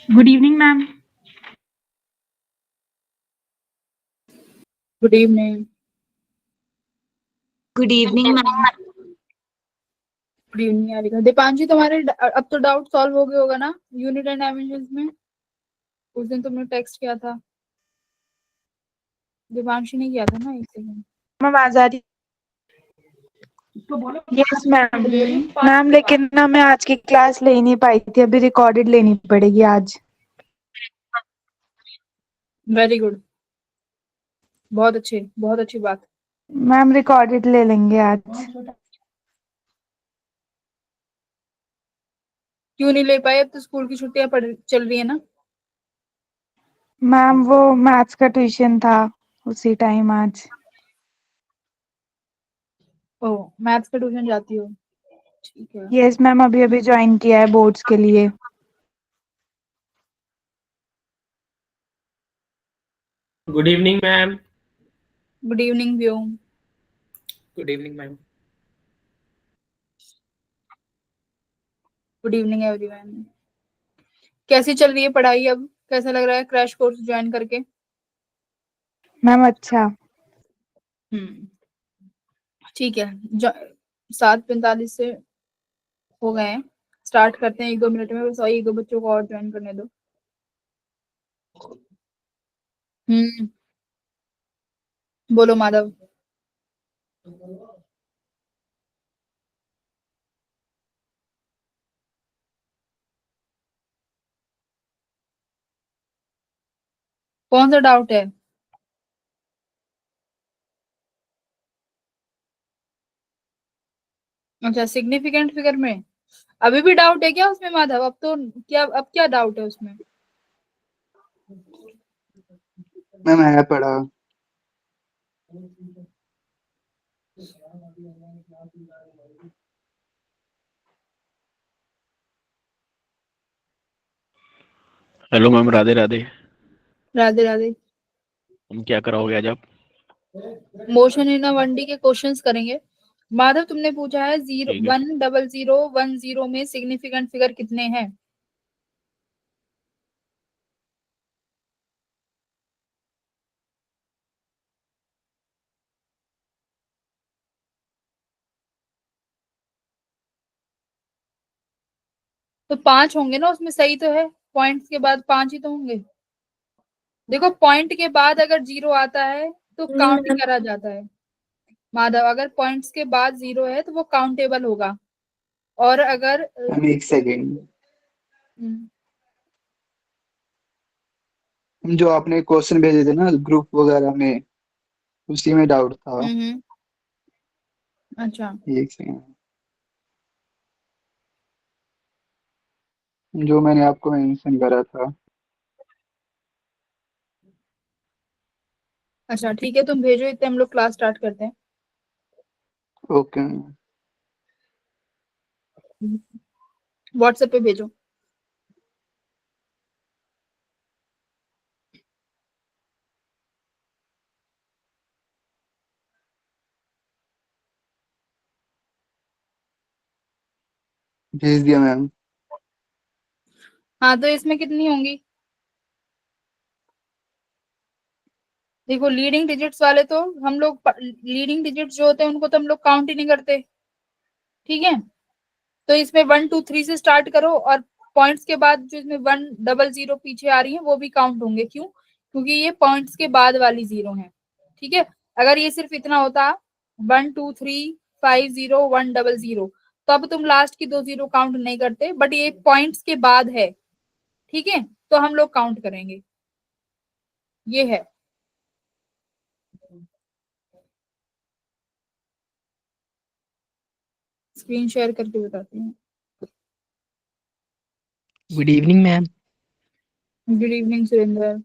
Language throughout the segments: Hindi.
Good evening, ma'am. Good evening. Good evening ma'am. Good evening Yarika. Deepanshi, तुम्हारे अब तो डाउट सॉल्व हो गया होगा ना यूनिट एंड डायमेंशंस में? उस दिन तुमने टेक्स्ट किया था, दीपांशी ने किया था ना। एक सेकंड मैम आवाज आ रही? Yes ma'am. मैम लेकिन ना मैं आज की क्लास ले ही नहीं पाई थी, अभी रिकॉर्डेड लेनी पड़ेगी आज। वेरी गुड, बहुत अच्छी बात। मैम रिकॉर्डेड ले लेंगे आज। क्यों नहीं ले पाए? अब तो स्कूल की छुट्टियां चल रही है ना। मैम वो मैथ्स का ट्यूशन था उसी टाइम आज। ओह, मैथ्स का ट्यूशन जाती हो? ठीक है। यस मैम, अभी अभी ज्वाइन किया है बोर्ड्स के लिए। Good evening ma'am. Good evening Vyom. Good evening ma'am. Good evening everyone. कैसी चल रही है पढ़ाई? अब कैसा लग रहा है क्रैश कोर्स ज्वाइन करके? मैम अच्छा। ठीक है। 7:45 से हो गए हैं, स्टार्ट करते हैं 1-2 मिनट में। बस एक दो बच्चों को और ज्वाइन करने दो। बोलो माधव। कौन सा डाउट है? अच्छा, सिग्निफिकेंट फिगर में अभी भी डाउट है क्या उसमें माधव? अब तो अब क्या डाउट है उसमें? मैम है पढ़ा। Hello ma'am, Radhe Radhe. राधे राधे। हम क्या कराओगे आज आप? मोशन इन अ 1D के क्वेश्चंस करेंगे। माधव, तुमने पूछा है ठीक है। 10010 में सिग्निफिकेंट फिगर कितने हैं? तो 5 होंगे ना उसमें, सही तो है। पॉइंट्स के बाद 5 ही तो होंगे। देखो, पॉइंट के बाद अगर 0 आता है तो काउंट करा जाता है माधव। अगर पॉइंट्स के बाद 0 है तो वो काउंटेबल होगा। और अगर मैम एक सेकेंड, जो आपने क्वेश्चन भेजे थे ना ग्रुप वगैरह में, उसी में डाउट था। अच्छा, एक सेकेंड, जो मैंने आपको मेंशन करा था। अच्छा ठीक है, तुम भेजो, इतने हम लोग क्लास स्टार्ट करते हैं। Okay ma'am. व्हाट्सएप पे भेजो। भेज दिया मैम। हाँ, तो इसमें कितनी होंगी? देखो, लीडिंग डिजिट्स वाले तो हम लोग, लीडिंग डिजिट्स जो होते हैं उनको तो हम लोग काउंट ही नहीं करते। ठीक है, तो इसमें 1 2 3 से स्टार्ट करो, और पॉइंट्स के बाद जो इसमें 100 पीछे आ रही है वो भी काउंट होंगे। क्यों? क्योंकि ये पॉइंट्स के बाद वाली 0 है। ठीक है, अगर ये सिर्फ इतना होता 1 2 3 5 0 1 0 0, तो अब तुम लास्ट की 2 0 काउंट नहीं करते, बट ये पॉइंट्स के बाद है। ठीक है, तो हम लोग काउंट करेंगे। ये है। स्क्रीन शेयर करके बताती हूँ। Good evening ma'am. Good evening Surendra.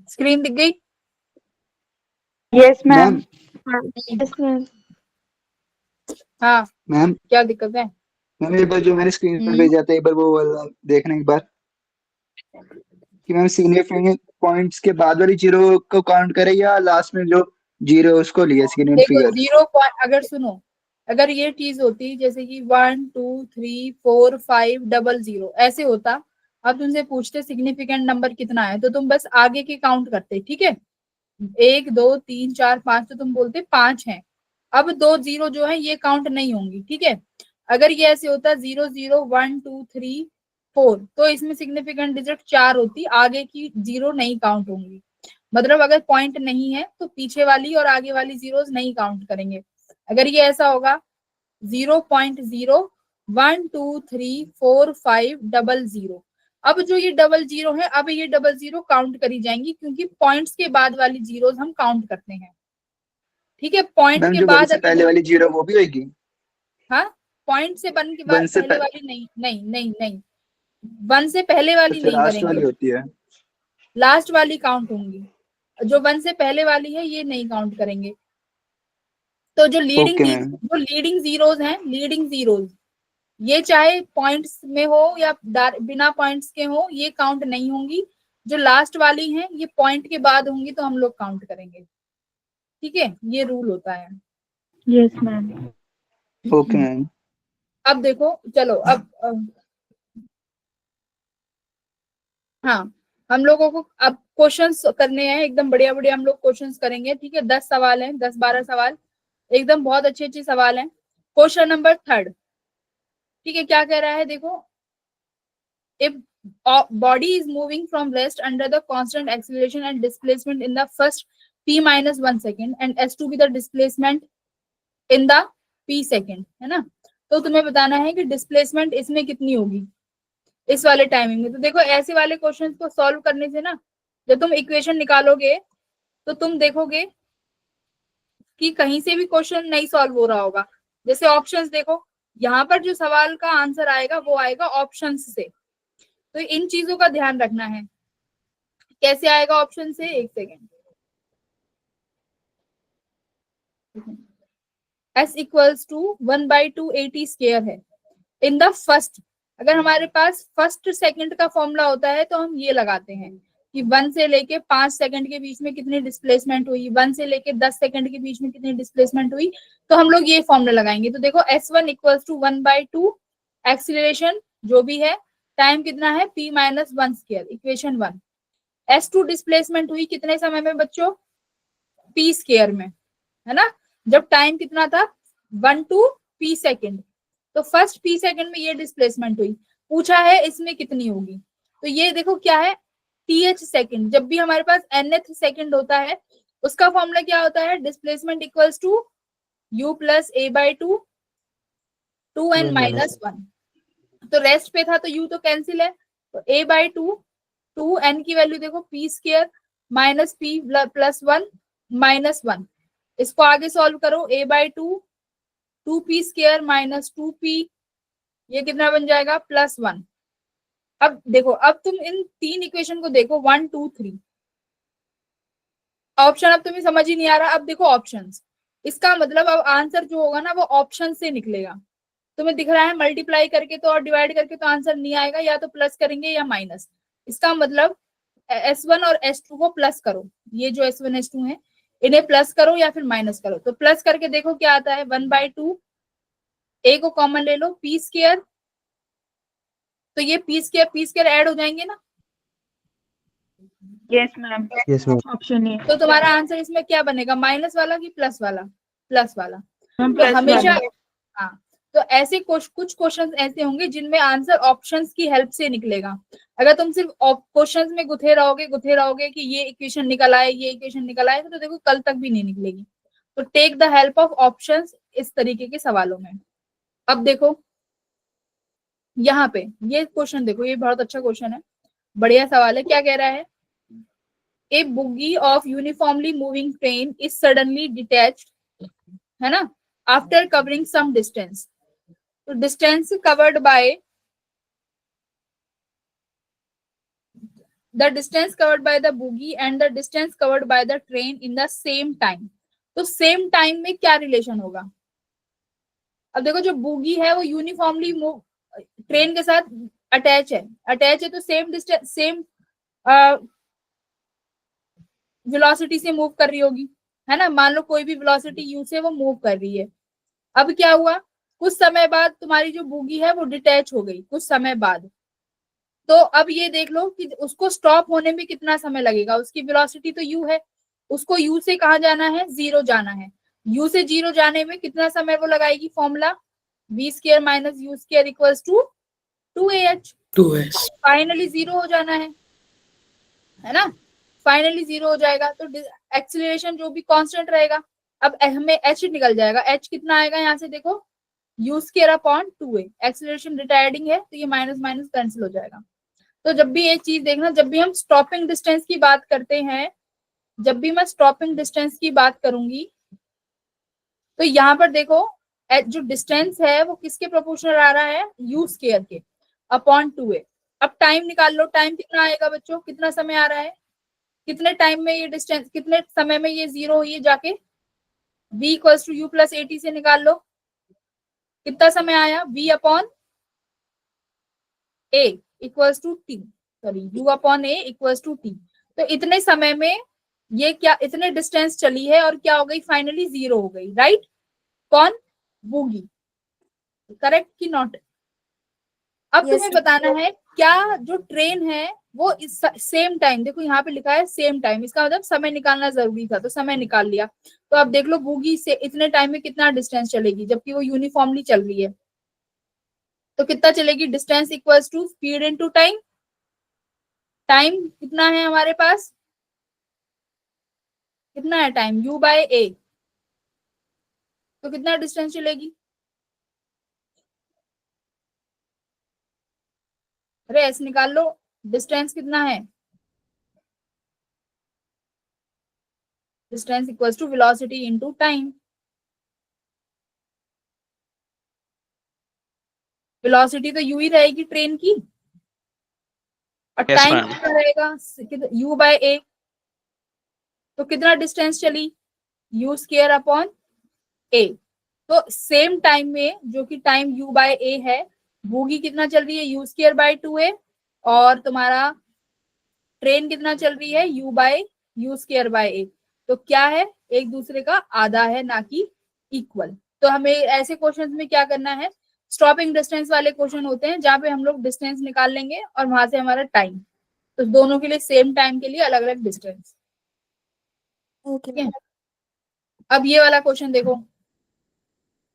Screen दिख गई? Yes ma'am. Ma'am yes ma'am. हाँ, मैम क्या दिक्कत है? मैम एक बार जो मैंने स्क्रीनशॉट भेजा था, एक बार वो वाला देखना एक बार, कि मैम सिग्निफिकेंट पॉइंट्स के बाद वाली जीरो को काउंट करे या लास्ट में जो जीरो है उसको लिया सिग्निफिकेंट देखो फिगर। 0 अगर सुनो, अगर ये चीज होती जैसे कि 1 2 3 4 5 डबल 0 ऐसे होता, अब तुमसे पूछते सिग्निफिकेंट नंबर कितना है, तो तुम बस आगे के काउंट करते, ठीक है, 1 2 3 4 5, तो तुम बोलते 5 है। अब 2 0 जो है ये काउंट नहीं होंगी, ठीक है। अगर ये ऐसे होता 0 0 1 2 3 4, तो इसमें सिग्निफिकेंट डिजिट 4 होती, आगे की 0 नहीं काउंट होंगी। मतलब अगर पॉइंट नहीं है तो पीछे वाली और आगे वाली जीरोस नहीं काउंट करेंगे। अगर ये ऐसा होगा 0.0 1 2 3 4 5 डबल 0, अब जो ये डबल 0 है, अब ये डबल 0 काउंट करी जाएंगी, क्योंकि पॉइंट्स के बाद वाली जीरोस हम काउंट करते हैं, ठीक है। पॉइंट मैम के जो वन बाद से अगर पहले वाली जीरो वो भी होगी। हाँ, पॉइंट से वन के वन बाद से पहले वाली नहीं नहीं नहीं नहीं, वन से पहले वाली अच्छा नहीं लास्ट करेंगे, वाली होती है। लास्ट वाली काउंट होंगी। जो वन से पहले वाली है ये नहीं काउंट करेंगे। तो जो ओके मैम। लीडिंग जीरोज हैं, लीडिंग जीरोज, ये चाहे पॉइंट्स में हो या बिना पॉइंट्स के हो, ये काउंट नहीं होंगी। जो लास्ट वाली हैं ये पॉइंट के बाद होंगी तो हम लोग काउंट करेंगे, ठीक है, ये रूल होता है। Yes ma'am. Okay ma'am. अब देखो चलो, अब हाँ, हम लोगों को अब क्वेश्चंस करने हैं, एकदम बढ़िया बढ़िया हम लोग क्वेश्चंस करेंगे, ठीक है। 10 सवाल हैं, 10-12 सवाल, एकदम बहुत अच्छे अच्छे सवाल हैं। क्वेश्चन नंबर 3, ठीक है, क्या कह रहा है देखो, if body is moving from rest under the constant acceleration and displacement in the first p minus 1 second and s to be the displacement in the p second, है ना। तो तुम्हें बताना है कि डिस्प्लेसमेंट इसमें कितनी होगी इस वाले टाइमिंग में। तो देखो ऐसे वाले क्वेश्चंस को सॉल्व करने से ना, जब तुम इक्वेशन निकालोगे तो तुम देखोगे कि कहीं से भी क्वेश्चन नहीं सॉल्व हो रहा होगा। जैसे ऑप्शंस देखो, यहाँ पर जो सवाल का आंसर आएगा वो आएगा ऑप्शंस से, तो इन चीजों का ध्यान रखना है। कैसे आएगा ऑप्शन से, एक second. s equals to 1/2 AT square है इन द फर्स्ट। अगर हमारे पास फर्स्ट सेकंड का फॉर्मूला होता है तो हम ये लगाते हैं कि 1 से लेके 5 सेकंड के बीच में कितनी डिस्प्लेसमेंट हुई, 1 से लेके 10 सेकंड के बीच में कितनी डिस्प्लेसमेंट हुई, तो हम लोग ये फॉर्मूला लगाएंगे। तो देखो s1 इक्वल्स टू 1/2 एक्सीलरेशन जो भी है, टाइम कितना है p minus 1 square, equation 1। s2 displacement हुई कितने समय में बच्चों, p स्क्वायर में, है ना, जब टाइम कितना था 1 to p सेकेंड, तो फर्स्ट p सेकेंड में ये डिस्प्लेसमेंट हुई। पूछा है इसमें कितनी होगी, तो ये देखो क्या है, th सेकेंड। जब भी हमारे पास nth सेकेंड होता है उसका फॉर्मूला क्या होता है, displacement equals to u plus a/2 2n minus 1। तो रेस्ट पे था तो u तो कैंसिल है, तो a/2 2n की वैल्यू देखो p square minus p plus 1 minus 1। इसको आगे सॉल्व करो, a/2 2p square minus 2p, ये कितना बन जाएगा +1। अब देखो, अब तुम इन तीन इक्वेशन को देखो 1 2 3, ऑप्शन अब तुम्हें समझ ही नहीं आ रहा। अब देखो ऑप्शंस, इसका मतलब अब आंसर जो होगा ना वो ऑप्शन से निकलेगा। तुम्हें दिख रहा है मल्टीप्लाई करके तो और डिवाइड करके तो आंसर नहीं आएगा, या तो प्लस करेंगे या माइनस। इसका मतलब s1 और s2 को प्लस करो, ये जो s1 s2 है इन्हें प्लस करो या फिर माइनस करो। तो प्लस करके देखो क्या आता है, 1/2, a को कॉमन ले लो, p स्क्वायर, तो ये p स्क्वायर ऐड हो जाएंगे ना। Yes ma'am. Yes ma'am. Option A. तो तुम्हारा आंसर इसमें क्या बनेगा, माइनस वाला कि प्लस वाला, प्लस वाला। मैम तो प्लस हमेशा वाला। हाँ, तो ऐसे कुछ क्वेश्चंस ऐसे होंगे जिनमें आंसर ऑप्शंस की हेल्प से निकलेगा। अगर तुम सिर्फ क्वेश्चंस में गुथे रहोगे कि ये इक्वेशन निकल आए, ये इक्वेशन निकल आए, तो देखो कल तक भी नहीं निकलेगी। तो take the help of options इस तरीके के सवालों में। अब देखो यहाँ पे ये क्वेश्चन देखो, ये बहुत अच्छा क्वेश्चन है, बढ़िया सवाल है। क्या कह रहा है, a bogie of uniformly moving train is suddenly detached, है ना, आफ्टर कवरिंग सम डिस्टेंस। तो distance covered by the distance covered by the bogie and the distance covered by the train in the same time। तो सेम टाइम में क्या रिलेशन होगा, अब देखो जो बूगी है वो यूनिफॉर्मली ट्रेन के साथ अटैच है तो सेम डिस्टेंस सेम वेलोसिटी से मूव कर रही होगी, है ना। मान लो कोई भी वेलोसिटी यू से वो मूव कर रही है। अब क्या हुआ, कुछ समय बाद तुम्हारी जो बूगी है वो डिटैच हो गई कुछ समय बाद। तो अब ये देख लो कि उसको स्टॉप होने में कितना समय लगेगा। उसकी वेलोसिटी तो यू है, उसको यू से कहाँ जाना है, जीरो जाना है। यू से जीरो जाने में कितना समय वो लगाएगी, formula v square minus u square equals to 2ah। 2s। Finally zero हो जाना है ना। फाइनली जीरो हो जाएगा तो एक्सीलरेशन जो भी कांस्टेंट रहेगा। अब हमें h निकल जाएगा, h कितना आएगा यहाँ से देखो, u square upon 2a। Acceleration retarding है तो ये माइनस माइनस कैंसिल हो जाएगा। तो जब भी एक चीज देखना, जब भी हम स्टॉपिंग डिस्टेंस की बात करते हैं, जब भी मैं स्टॉपिंग डिस्टेंस की बात करूंगी तो यहाँ पर देखो जो डिस्टेंस है वो किसके प्रोपोर्शनल आ रहा है, यू स्क्वायर के अपॉन 2a। अब टाइम निकाल लो, टाइम कितना आएगा बच्चों, कितना समय आ रहा है, कितने टाइम में ये डिस्टेंस, कितने समय में ये जीरो हुई है जाके, v equals to u plus at से निकाल लो कितना समय आया, v upon a equals to t, sorry u upon a equals to t। तो इतने समय में ये क्या, इतने डिस्टेंस चली है और क्या हो गई, फाइनली जीरो हो गई, राइट। कौन, बूगी, करेक्ट कि नॉट। अब तुम्हें बताना है क्या जो ट्रेन है वो इस सेम टाइम, देखो यहाँ पे लिखा है सेम टाइम, इसका मतलब समय निकालना जरूरी था तो समय निकाल लिया। तो अब देख लो बूगी से इतने टाइम में कितना डिस्टेंस चलेगी, जबकि वो यूनिफॉर्मली चल रही है। तो कितना चलेगी, distance equals to speed into time. Time कितना है हमारे पास, कितना है टाइम, u बाय a। तो कितना डिस्टेंस चलेगी, अरे ऐसे निकाल लो, डिस्टेंस कितना है, distance equals to velocity into time. Velocity तो यू ही रहेगी ट्रेन की, और Yes, टाइम ma'am. कितना रहेगा, u बाय a। तो कितना डिस्टेंस चली, यू स्क्वायर अपॉन a। तो सेम टाइम में जो कि टाइम u बाय a है, बोगी कितना चल रही है, यू स्क्वायर बाय 2a, और तुम्हारा ट्रेन कितना चल रही है, u by u square by a। तो क्या है, एक दूसरे का आधा है ना कि इक्वल। तो हमें ऐसे क्वेश्चंस में क्या करना है, स्टॉपिंग डिस्टेंस वाले क्वेश्चन होते हैं जहां पे हम लोग डिस्टेंस निकाल लेंगे और वहां से हमारा टाइम, तो दोनों के लिए सेम टाइम के लिए अलग अलग डिस्टेंस। ठीक है। अब ये वाला क्वेश्चन देखो,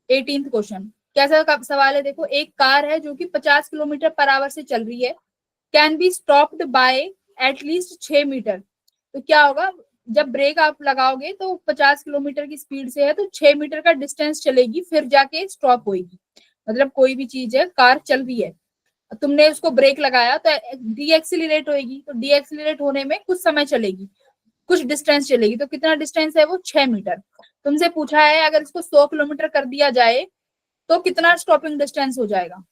18th क्वेश्चन कैसा सवाल है, देखो एक कार है जो कि 50 किलोमीटर पर आवर से चल रही है, can be stopped by at least 6 metre. तो क्या होगा, जब ब्रेक आप लगाओगे तो 50 किलोमीटर की स्पीड से है तो 6 मीटर का डिस्टेंस चलेगी फिर जाके स्टॉप होगी। मतलब कोई भी चीज है, कार चल रही है, तुमने उसको ब्रेक लगाया तो डीएक्सिलरेट होगी, तो डीएक्सिलरेट होने में कुछ समय चलेगी, कुछ डिस्टेंस चलेगी। तो कितना डिस्टेंस है वो, 6 मीटर। तुमसे पूछा है अगर इसको 100 किलोमीटर कर दिया जाए तो कितना स्टॉपिंग डिस्टेंस हो जाएगा।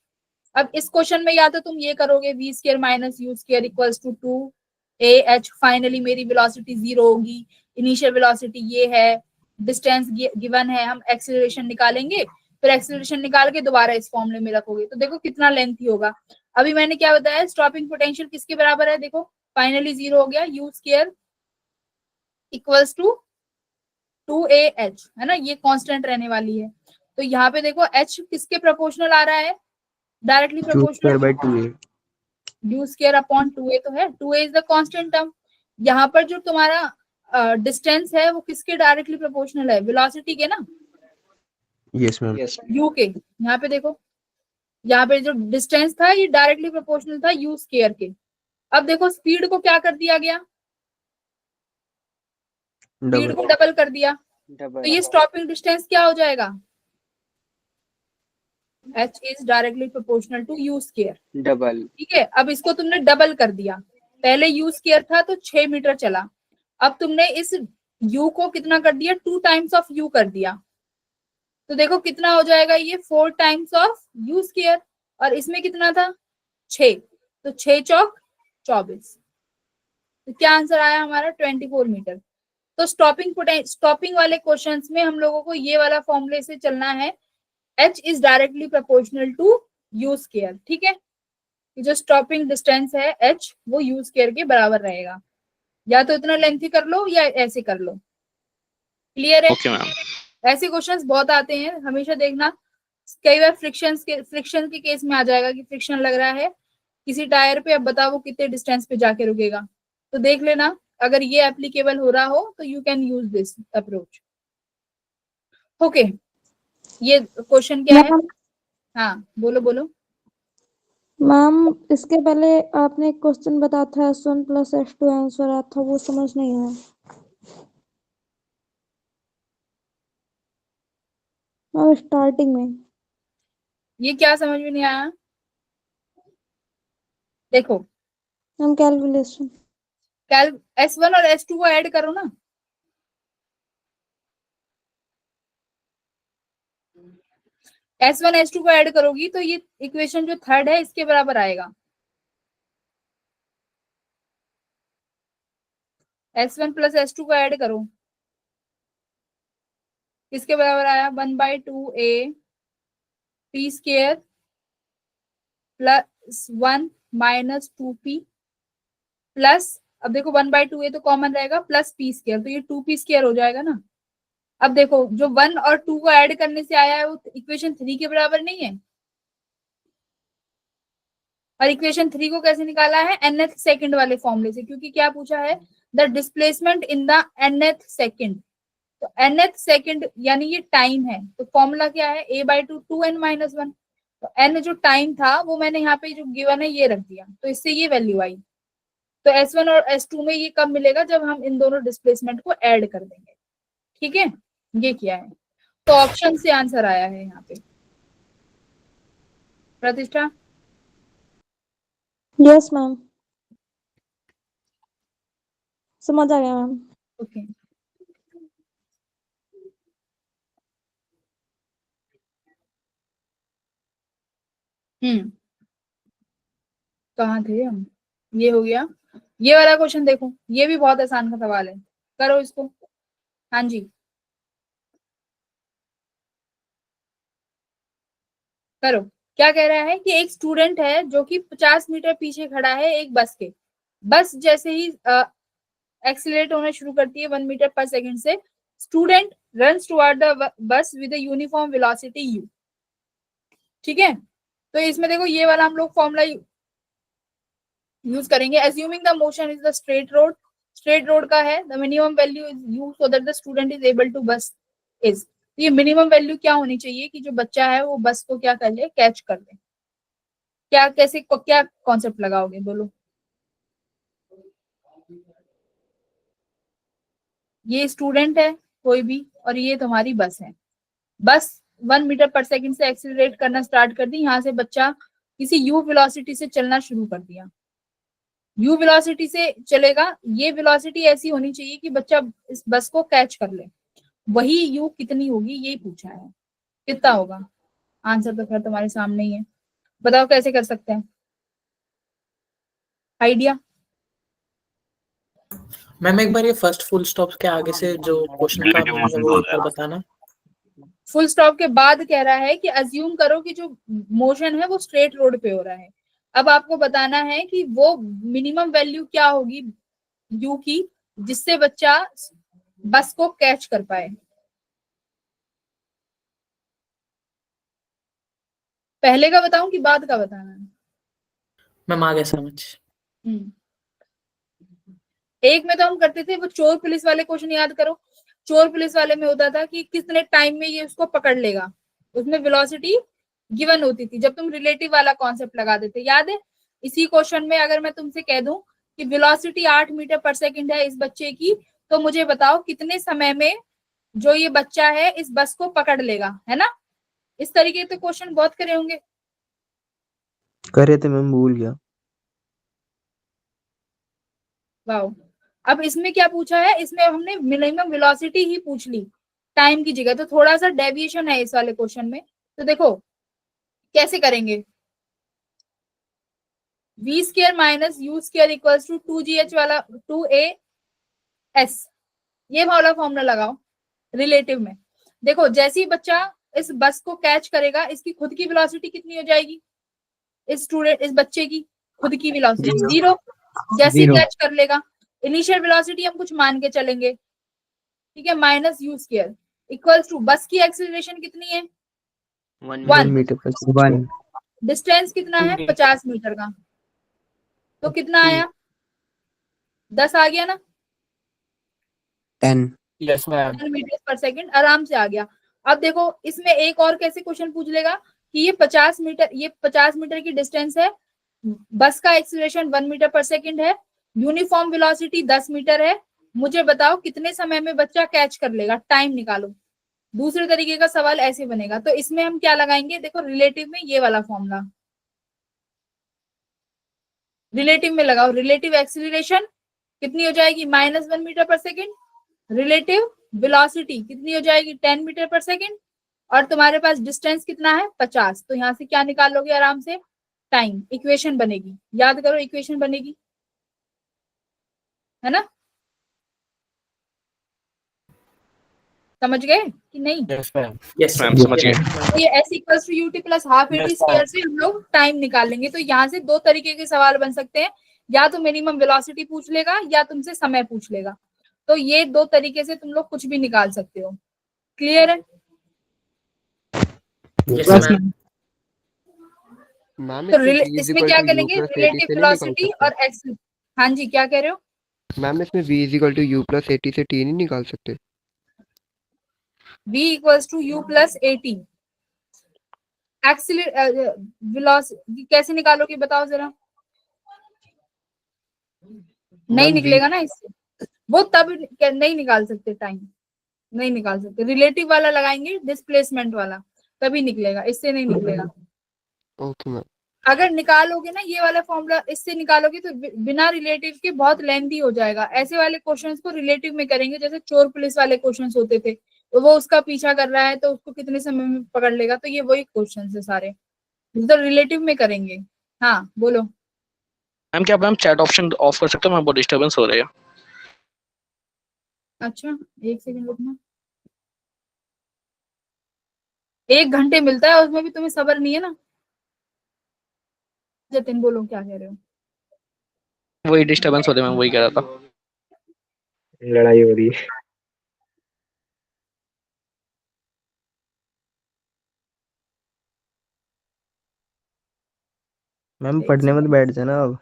अब इस क्वेश्चन में या तो तुम ये करोगे v square minus u square equals to 2ah। Finally मेरी वेलोसिटी जीरो होगी, इनिशियल वेलोसिटी ये है, डिस्टेंस गिवन है, हम एक्सीलरेशन निकालेंगे, फिर एक्सीलरेशन निकाल के दोबारा इस फॉर्मूले में रखोगे तो देखो कितना लेंथी होगा। अभी मैंने क्या बताया, स्टॉपिंग पोटेंशियल किसके बराबर है, देखो फाइनली जीरो हो गया, you square equals to 2ah, है ना, ये कांस्टेंट रहने वाली है। तो यहाँ पे देखो h किसके प्रोपोर्शनल आ रहा है, directly you square bye proportional, 2a। You square upon 2a तो है, 2a is the constant term. यहाँ पर जो तुम्हारा डिस्टेंस है वो किसके डायरेक्टली प्रोपोर्शनल है, वेलोसिटी के ना, यस मैम। u के। यहाँ पे देखो, यहाँ पे जो डिस्टेंस था ये डायरेक्टली प्रोपोर्शनल था यू स्क्वायर के। अब देखो स्पीड को क्या कर दिया गया, स्पीड को डबल कर दिया, तो ये स्टॉपिंग डिस्टेंस क्या हो जाएगा, h is directly proportional to u square double. ठीक है। अब इसको तुमने डबल कर दिया, पहले यू स्क्वायर था तो 6 मीटर चला, अब तुमने इस u को कितना कर दिया, 2 टाइम्स ऑफ u कर दिया, तो देखो कितना हो जाएगा ये, 4 टाइम्स ऑफ यू स्क्वायर, और इसमें कितना था 6, तो 6 चौक 24। तो क्या आंसर आया हमारा, 24 मीटर। तो स्टॉपिंग वाले क्वेश्चंस में हम लोगों को ये वाला फॉर्मूले से चलना है h is directly proportional to u square, ठीक है। जो स्टॉपिंग डिस्टेंस है h वो u स्क्वायर के बराबर रहेगा। या तो इतना लेंथी कर लो या ऐसे कर लो, क्लियर है। Okay ma'am. ऐसे क्वेश्चंस बहुत आते हैं, हमेशा देखना। कई बार फ्रिक्शन के केस में आ जाएगा कि फ्रिक्शन लग रहा है किसी टायर पे, अब बताओ वो कितने डिस्टेंस पे जाके रुकेगा। तो देख लेना, अगर ये एप्लीकेबल हो रहा हो तो you can use this approach. Okay, ये क्वेश्चन क्या है? मैम हाँ बोलो बोलो। मैम इसके पहले आपने एक क्वेश्चन बताया था S1 प्लस S2 आंसर आया था, वो समझ नहीं आया मैम स्टार्टिंग में। ये क्या समझ में नहीं आया? देखो, मैम कैलकुलेशन। कैल S1 और S2 को ऐड करो ना। S1 S2 को ऐड करोगी तो ये इक्वेशन जो थर्ड है इसके बराबर आएगा। S1 प्लस S2 को ऐड करो, किसके बराबर आया? 1/2a p square plus 1 minus 2p plus, अब देखो 1/2a तो कॉमन रहेगा, प्लस p स्क्वायर, तो ये 2p स्क्वायर हो जाएगा ना। अब देखो जो 1 और 2 को ऐड करने से आया है वो इक्वेशन 3 के बराबर नहीं है। और इक्वेशन 3 को कैसे निकाला है? nth सेकंड वाले फॉर्मूले से, क्योंकि क्या पूछा है? The displacement in the nth second. तो nth सेकंड यानी ये टाइम है, तो फॉर्मूला क्या है? a/2 2n-1। तो n जो टाइम था वो मैंने यहाँ पे जो गिवन है ये रख दिया, तो इससे ये वैल्यू आई। तो S1 और S2 में ये कब मिलेगा? जब हम इन दोनों डिस्प्लेसमेंट को ऐड कर देंगे, ठीक है। ये किया है, तो ऑप्शन से आंसर आया है यहाँ पे। प्रतिष्ठा, यस मैम, समझ आ गया मैम। ओके। कहाँ थे हम? ये हो गया। ये वाला क्वेश्चन देखो, ये भी बहुत आसान का सवाल है, करो इसको। हाँ जी करो। क्या कह रहा है कि एक स्टूडेंट है जो कि 50 मीटर पीछे खड़ा है एक बस के। बस जैसे ही एक्सीलरेट होना शुरू करती है 1 मीटर पर सेकंड से, student runs toward the bus with uniform velocity u, ठीक है। तो इसमें देखो ये वाला हम लोग फॉर्मूला यूज करेंगे। Assuming the motion is the straight road, straight road का है the minimum value is u so that the student is able to bus is. ये मिनिमम वैल्यू क्या होनी चाहिए कि जो बच्चा है वो बस को क्या कर ले? कैच कर ले। क्या कैसे क्या कॉन्सेप्ट लगाओगे बोलो? ये स्टूडेंट है कोई भी और ये तुम्हारी बस है। बस 1 मीटर पर सेकंड से एक्सीलरेट करना स्टार्ट कर दी, यहाँ से बच्चा किसी u वेलोसिटी से चलना शुरू कर दिया। u वेलोसिटी से चलेगा, ये वेलोसिटी ऐसी होनी चाहिए कि बच्चा इस बस को कैच कर ले। वही u कितनी होगी ये पूछा है, कितना होगा? आंसर तो खैर तुम्हारे सामने ही है, बताओ कैसे कर सकते हैं? आइडिया? मैम एक बार ये फर्स्ट फुल स्टॉप के आगे से जो क्वेश्चन का meaning है वो एक बार बताना। फुल स्टॉप के बाद कह रहा है कि अज्यूम करो कि जो मोशन है वो स्ट्रेट रोड पे हो रहा है। अब आपको बताना है कि वो मिनिमम वैल्यू क्या होगी u की जिससे बच्चा बस को कैच कर पाए। पहले का बताऊं कि बाद का बताना है? मैम आ गया समझ। एक में तो हम करते थे वो चोर पुलिस वाले क्वेश्चन, याद करो। चोर पुलिस वाले में होता था कि कितने टाइम में ये उसको पकड़ लेगा, उसमें वेलोसिटी गिवन होती थी जब तुम रिलेटिव वाला कॉन्सेप्ट लगा देते, याद है। इसी क्वेश्चन में अगर मैं तुमसे कह दूं कि वेलोसिटी 8 मीटर पर सेकंड है इस बच्चे की, तो मुझे बताओ कितने समय में जो ये बच्चा है इस बस को पकड़ लेगा, है ना। इस तरीके के क्वेश्चन बहुत करे होंगे। करे थे मैम, भूल गया। वाओ। अब इसमें क्या पूछा है? इसमें हमने मिनिमम वेलोसिटी ही पूछ ली टाइम की जगह, तो थोड़ा सा डेविएशन है इस वाले क्वेश्चन में। तो देखो कैसे करेंगे। v square minus u square equals to 2gh वाला 2as, ये वाला फॉर्मूला लगाओ रिलेटिव में। देखो जैसे ही बच्चा इस बस को कैच करेगा, इसकी खुद की वेलोसिटी कितनी हो जाएगी? इस बच्चे की खुद की वेलोसिटी 0। जैसे ही कैच कर लेगा, इनिशियल वेलोसिटी हम कुछ मान के चलेंगे, ठीक है, minus u square equals to bus की एक्सीलरेशन कितनी है? 1 मीटर पर सेकंड। डिस्टेंस कितना है? 50 मीटर का। तो कितना आया? 10 आ गया ना? 10। Yes ma'am. 10 मीटर पर सेकंड आराम से आ गया। अब देखो इसमें एक और कैसे क्वेश्चन पूछ लेगा कि ये 50 मीटर की डिस्टेंस है, बस का एक्सीलरेशन 1 मीटर पर सेकंड है, यूनिफॉर्म वेलोसिटी 10 मीटर है, मुझे बताओ कितने समय में बच्चा कैच कर लेगा, टाइम निकालो। दूसरे तरीके का सवाल ऐसे बनेगा। तो इसमें हम क्या लगाएंगे? देखो रिलेटिव में ये वाला फॉर्मूला रिलेटिव में लगाओ। रिलेटिव एक्सीलरेशन कितनी हो जाएगी? -1 मीटर पर सेकंड। रिलेटिव वेलोसिटी कितनी हो जाएगी? 10 मीटर पर सेकंड। और तुम्हारे पास डिस्टेंस कितना है? 50। तो यहाँ से क्या निकाल लोगे आराम से? टाइम। इक्वेशन बनेगी, याद करो इक्वेशन बनेगी, है ना? समझ गए कि नहीं? Yes ma'am. यस मैम समझ गए। तो ये s equals to ut plus half at square से हम लोग टाइम निकाल लेंगे। तो यहाँ से दो तरीके के सवाल बन सकते हैं, या तो मिनिमम वेलोसिटी पूछ लेगा या तुमसे समय पूछ लेगा। तो ये दो तरीके से तुम लोग कुछ भी निकाल सकते हो। क्लियर है? Yes ma'am. मैम तो इसमें v इसमें क्या इक्वल टू यू करेंगे? प्लस एटी रिलेटिव से नहीं निकाल वेलोसिटी सकते? और एक्स। हाँ जी, क्या कह रहे हो? मैम इसमें v equal to u plus a t से t नहीं निकाल सकते? v equals to u plus a t velocity कैसे निकालोगे बताओ जरा? नहीं मैम निकलेगा ना इससे, वो तब नहीं निकाल सकते, टाइम नहीं निकाल सकते। रिलेटिव वाला लगाएंगे, डिस्प्लेसमेंट वाला, तभी निकलेगा, इससे नहीं निकलेगा। Okay ma'am. अगर निकालोगे ना ये वाला फॉर्मूला, इससे निकालोगे तो बिना रिलेटिव के बहुत लेंथी हो जाएगा। ऐसे वाले क्वेश्चंस को रिलेटिव में करेंगे, जैसे चोर पुलिस वाले क्वेश्चंस होते थे, तो वो उसका पीछा कर रहा है तो उसको कितने समय में पकड़ लेगा, तो ये वही क्वेश्चंस है सारे, तो रिलेटिव में करेंगे। हाँ बोलो। मैम क्या मैम चैट ऑप्शन ऑफ कर सकते हो? मैम बहुत डिस्टर्बेंस हो रही है। अच्छा 1 सेकंड रुकना। 1 घंटे मिलता है, उसमें भी तुम्हें सब्र नहीं है ना? जतिन बोलो क्या कह रहे हो? वही डिस्टर्बेंस हो रही है मैम, वही कह रहा था। लड़ाई हो रही है। मैम पढ़ने मत बैठ जाना अब।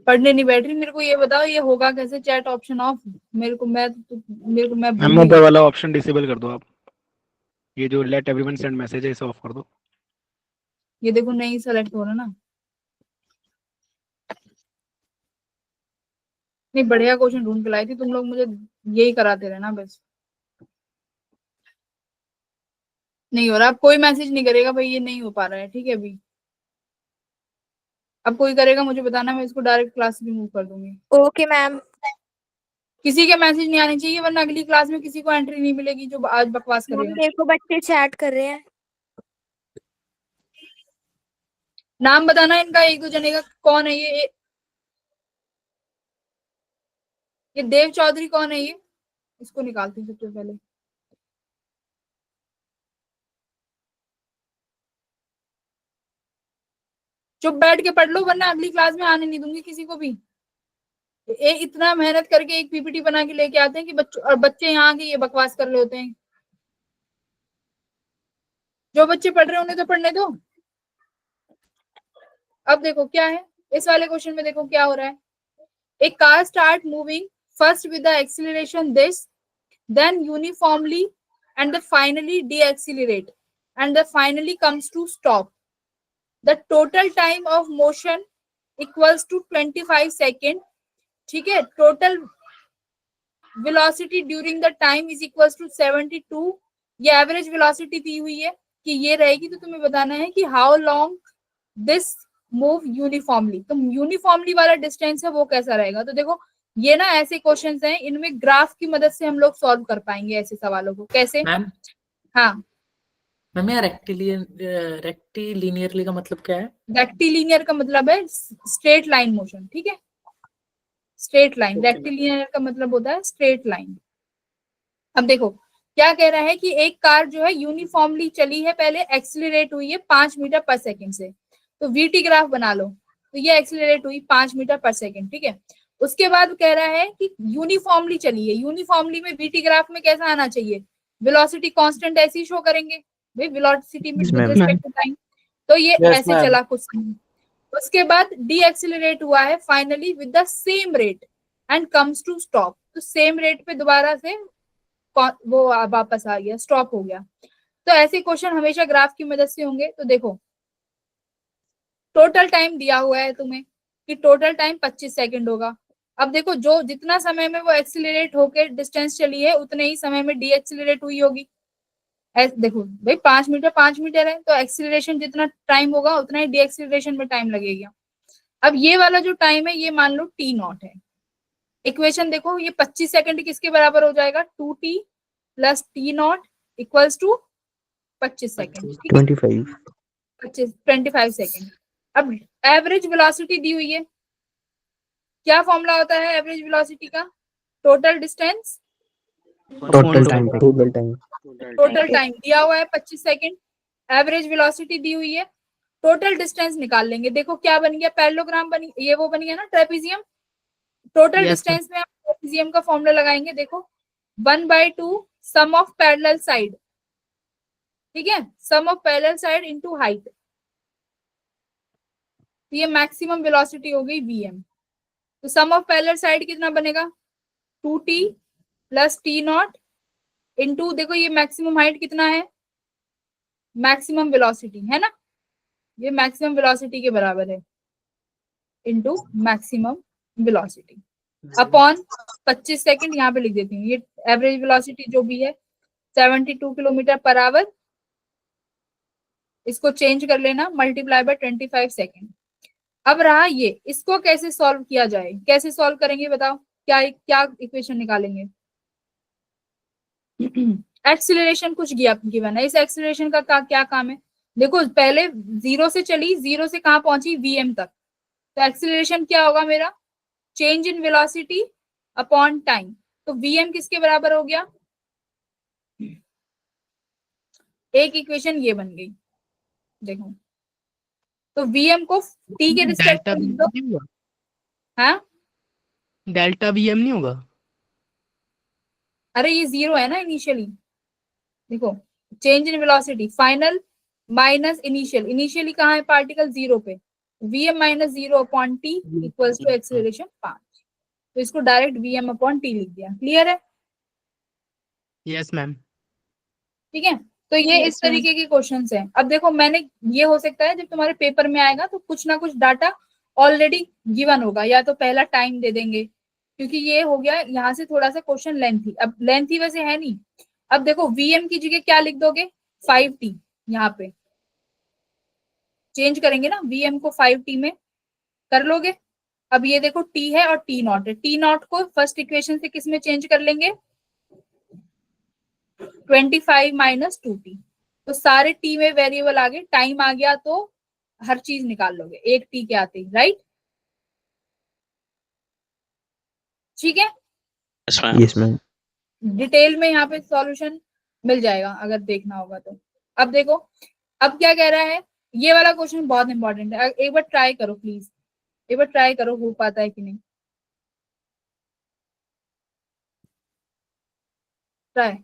पढ़ने नहीं बैठ रही, मेरे को ये बताओ ये होगा कैसे? Chat option of. मेरे को मैं मैम भूल ऊपर गई। वाला ऑप्शन डिसेबल कर दो आप, ये जो लेट एवरीवन सेंड मैसेज है इसे ऑफ कर दो। ये देखो नहीं सेलेक्ट हो रहा ना। नहीं बढ़िया क्वेश्चन ढूंढ के लाई थी, तुम लोग मुझे यही कराते रहना बस। नहीं हो रहा, अब कोई मैसेज नहीं करेगा भाई, ये नहीं हो पा रहा है, ठीक है? अभी अब कोई करेगा मुझे बताना, मैं इसको डायरेक्ट क्लास से रिमूव कर दूंगी। Okay ma'am. किसी के मैसेज नहीं आने चाहिए, वरना अगली क्लास में किसी को एंट्री नहीं मिलेगी जो आज बकवास करेगा। मेरे को बच्चे चैट कर रहे हैं। नाम बताना इनका, एक दो जने का। कौन है ये देव चौधरी कौन है? ये इसको निकालती हूँ सबसे पहले। चुप बैठ के पढ़ लो, वरना अगली क्लास में आने नहीं दूंगी किसी को भी। इतना मेहनत करके एक पीपीटी बना के लेके आते हैं कि बच्चे यहाँ के ये बकवास कर रहे होते हैं। जो बच्चे पढ़ रहे हैं उन्हें तो पढ़ने दो। अब देखो क्या है इस वाले क्वेश्चन में, देखो क्या हो रहा है। A car start moving first with the acceleration this, then uniformly and the finally deaccelerate and the finally comes to stop. The total time of motion equals to 25 second. ठीक है? Total velocity during the time is equals to 72. ये average velocity दी हुई है कि ये रहेगी, तो तुम्हें बताना है कि how long this move uniformly. तो यूनिफॉर्मली वाला डिस्टेंस है वो कैसा रहेगा? तो देखो ये ना ऐसे क्वेश्चंस हैं, इनमें ग्राफ की मदद से हम लोग सॉल्व कर पाएंगे ऐसे सवालों को। कैसे? मैम हाँ मैम यार रेक्टिलिनियरली का मतलब क्या है? रेक्टिलिनियर का मतलब है स्ट्रेट लाइन मोशन, ठीक है? Straight line. रेक्टिलिनियर का मतलब होता है स्ट्रेट लाइन। अब देखो क्या कह रहा है कि एक कार जो है यूनिफॉर्मली चली है, पहले एक्सिलरेट हुई है 5 मीटर पर सेकंड से, तो वीटी ग्राफ बना लो, तो ये एक्सिलरेट हुई 5 मीटर पर सेकंड, ठीक है। उसके बाद कह रहा है कि यूनिफॉर्मली चली है, यूनिफॉर्मली में वीटी ग्राफ में कैसा आना चाहिए, वेलोसिटी कांस्टेंट ऐसी शो करेंगे भाई, वेलोसिटी में Yes, with ma'am. Respect to time, तो ये Yes, ऐसे ma'am. चला कुछ समय। उसके बाद डी एक्सिलरेट हुआ है finally with the same rate and comes to stop, तो सेम रेट पे दोबारा से वो वापस आ गया, स्टॉप हो गया। तो ऐसे क्वेश्चन हमेशा ग्राफ की मदद से होंगे। तो देखो टोटल टाइम दिया हुआ है तुम्हें कि टोटल टाइम 25 सेकंड होगा। अब देखो जो जितना समय में वो एक्सिलरेट होकर डिस्टेंस चली है उतने ही समय में डी एक्सिलरेट हुई होगी। देखो भाई 5 मीटर है, तो एक्सिलरेशन जितना टाइम होगा उतना ही डी एक्सिलरेशन में टाइम लगेगा। अब ये वाला जो टाइम है ये मान लो टी नॉट है। इक्वेशन देखो, ये 25 सेकंड किसके बराबर हो जाएगा, 2t plus t naught equals to 25 second, 25. 25 second. अब एवरेज वेलोसिटी दी हुई है, क्या फॉर्मूला होता है एवरेज वेलोसिटी का, total distance Total time. Total time. Total time दिया हुआ है 25 सेकंड, एवरेज वेलोसिटी दी हुई है, टोटल डिस्टेंस निकाल लेंगे। देखो क्या बन गया, पैरेललोग्राम बनी, ये वो बन गया ना ट्रेपेजियम। टोटल डिस्टेंस में आप ट्रेपेजियम का फॉर्मूला लगाएंगे, देखो 1/2 सम ऑफ पैरेलल साइड, ठीक है, sum of parallel side into height, तो ये मैक्सिमम वेलोसिटी हो गई vm। तो सम ऑफ पैरेलल साइड कितना बनेगा, 2t plus t not into, देखो ये मैक्सिमम हाइट कितना है, मैक्सिमम वेलोसिटी है ना, ये मैक्सिमम वेलोसिटी के बराबर है, into maximum velocity upon 25 second, यहाँ पे लिख देती हूँ, ये एवरेज वेलोसिटी जो भी है 72 किलोमीटर पर आवर, इसको चेंज कर लेना मल्टीप्लाई बाय 25 सेकंड। अब रहा ये, इसको कैसे सॉल्व किया जाए, कैसे सॉल्व करेंगे बताओ, क्या क्या इक्वेशन निकालेंगे। एक्सीलरेशन कुछ गिवन है, इस एक्सीलरेशन का क्या काम है, देखो पहले 0 से चली, 0 से कहां पहुंची, vm तक, तो एक्सीलरेशन क्या होगा मेरा, change in velocity upon time, तो vm किसके बराबर हो गया, एक इक्वेशन ये बन गई, देखो तो vm को t के रिस्पेक्ट में लिख दो, हाँ डेल्टा वीएम नहीं होगा, अरे ये 0 है ना इनिशियली, देखो change in velocity final minus initial, initially कहाँ है पार्टिकल 0 पे, vm minus 0 upon t equals to acceleration 5, तो इसको डायरेक्ट vm अपॉन टी लिख दिया, क्लियर है। Yes ma'am. ठीक है, तो ये इस तरीके के क्वेश्चंस हैं। अब देखो मैंने, ये हो सकता है जब तुम्हारे पेपर में आएगा तो कुछ ना कुछ डाटा ऑलरेडी गिवन होगा, या तो पहला टाइम दे देंगे, क्योंकि ये हो गया यहाँ से थोड़ा सा क्वेश्चन लेंथी, अब लेंथी वैसे है नहीं। अब देखो vm की जगह क्या लिख दोगे, 5t, यहाँ पे चेंज करेंगे ना, vm को 5t में कर लोगे। अब ये देखो t है और t नॉट है, t नॉट को फर्स्ट इक्वेशन से किस में चेंज कर लेंगे, 25 माइनस 2t, तो सारे t में वेरिएबल आ गए, टाइम आ गया तो हर चीज निकाल लोगे एक t के आते ही, राइट। ठीक है, Yes, ma'am. डिटेल में यहाँ पे सॉल्यूशन मिल जाएगा अगर देखना होगा तो। अब देखो अब क्या कह रहा है, ये वाला क्वेश्चन बहुत इंपॉर्टेंट है, एक बार ट्राई करो प्लीज, एक बार ट्राई करो हो पाता है कि नहीं, ट्राई।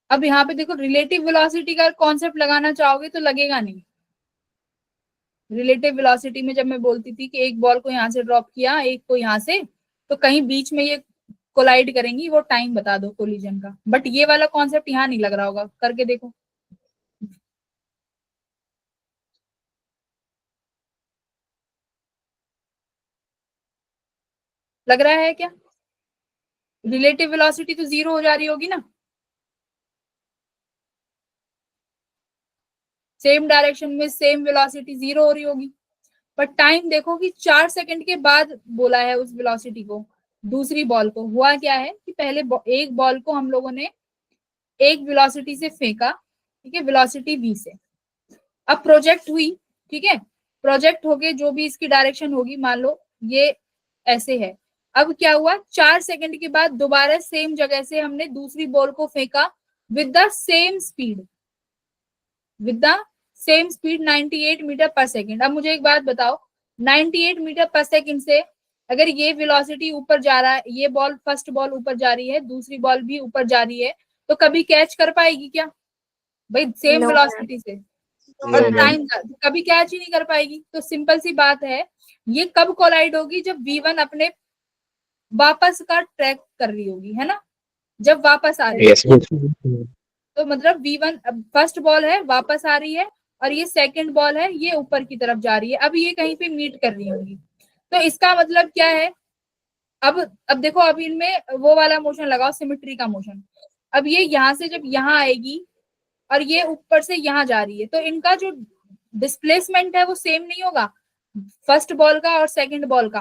अब यहाँ पे देखो रिलेटिव वेलोसिटी का कॉन्सेप्ट लगाना चाहोगे तो लगेगा नहीं। रिलेटिव वेलोसिटी में जब मैं बोलती थी कि एक बॉल को यहाँ से ड्रॉप किया, एक को यहाँ से, तो कहीं बीच में ये कोलाइड करेंगी, वो टाइम बता दो कोलिजन का, बट ये वाला कॉन्सेप्ट यहाँ नहीं लग रहा होगा, करके देखो। लग रहा है क्या, रिलेटिव वेलोसिटी तो 0 हो जा रही होगी ना, सेम डायरेक्शन में सेम वेलोसिटी 0 हो रही होगी, पर टाइम देखो कि 4 सेकंड के बाद बोला है उस वेलोसिटी को, दूसरी बॉल को। हुआ क्या है कि पहले एक बॉल को हम लोगों ने एक वेलोसिटी से फेंका, ठीक है, वेलोसिटी v से, अब प्रोजेक्ट हुई, ठीक है, प्रोजेक्ट होके जो भी इसकी डायरेक्शन होगी, मान लो ये ऐसे है। अब क्या हुआ, 4 सेकंड के बाद दोबारा सेम जगह से हमने दूसरी बॉल को फेंका with the same speed, with the same speed 98 metre पर सेकंड। अब मुझे एक बात बताओ, 98 मीटर पर सेकंड से अगर ये वेलोसिटी ऊपर जा रहा है, ये बॉल फर्स्ट बॉल ऊपर जा रही है, दूसरी बॉल भी ऊपर जा रही है, तो कभी कैच कर पाएगी क्या भाई सेम No, वेलोसिटी से? और टाइम कभी कैच ही नहीं कर पाएगी। तो सिंपल सी बात है, ये कब कोलाइड होगी, जब V1 अपने वापस का ट्रैक कर रही होगी, है ना, जब वापस आ रही है। Yes, ma'am. तो मतलब V1 फर्स्ट बॉल है, वापस आ रही है, और ये सेकंड बॉल है, ये ऊपर की तरफ जा रही है। अब ये कहीं पे मीट कर रही होंगी, तो इसका मतलब क्या है, अब देखो, अब इनमें वो वाला मोशन लगाओ, सिमेट्री का मोशन। अब ये यहाँ से जब यहाँ आएगी और ये ऊपर से यहाँ जा रही है, तो इनका जो डिस्प्लेसमेंट है वो सेम नहीं होगा फर्स्ट बॉल का और सेकंड बॉल का।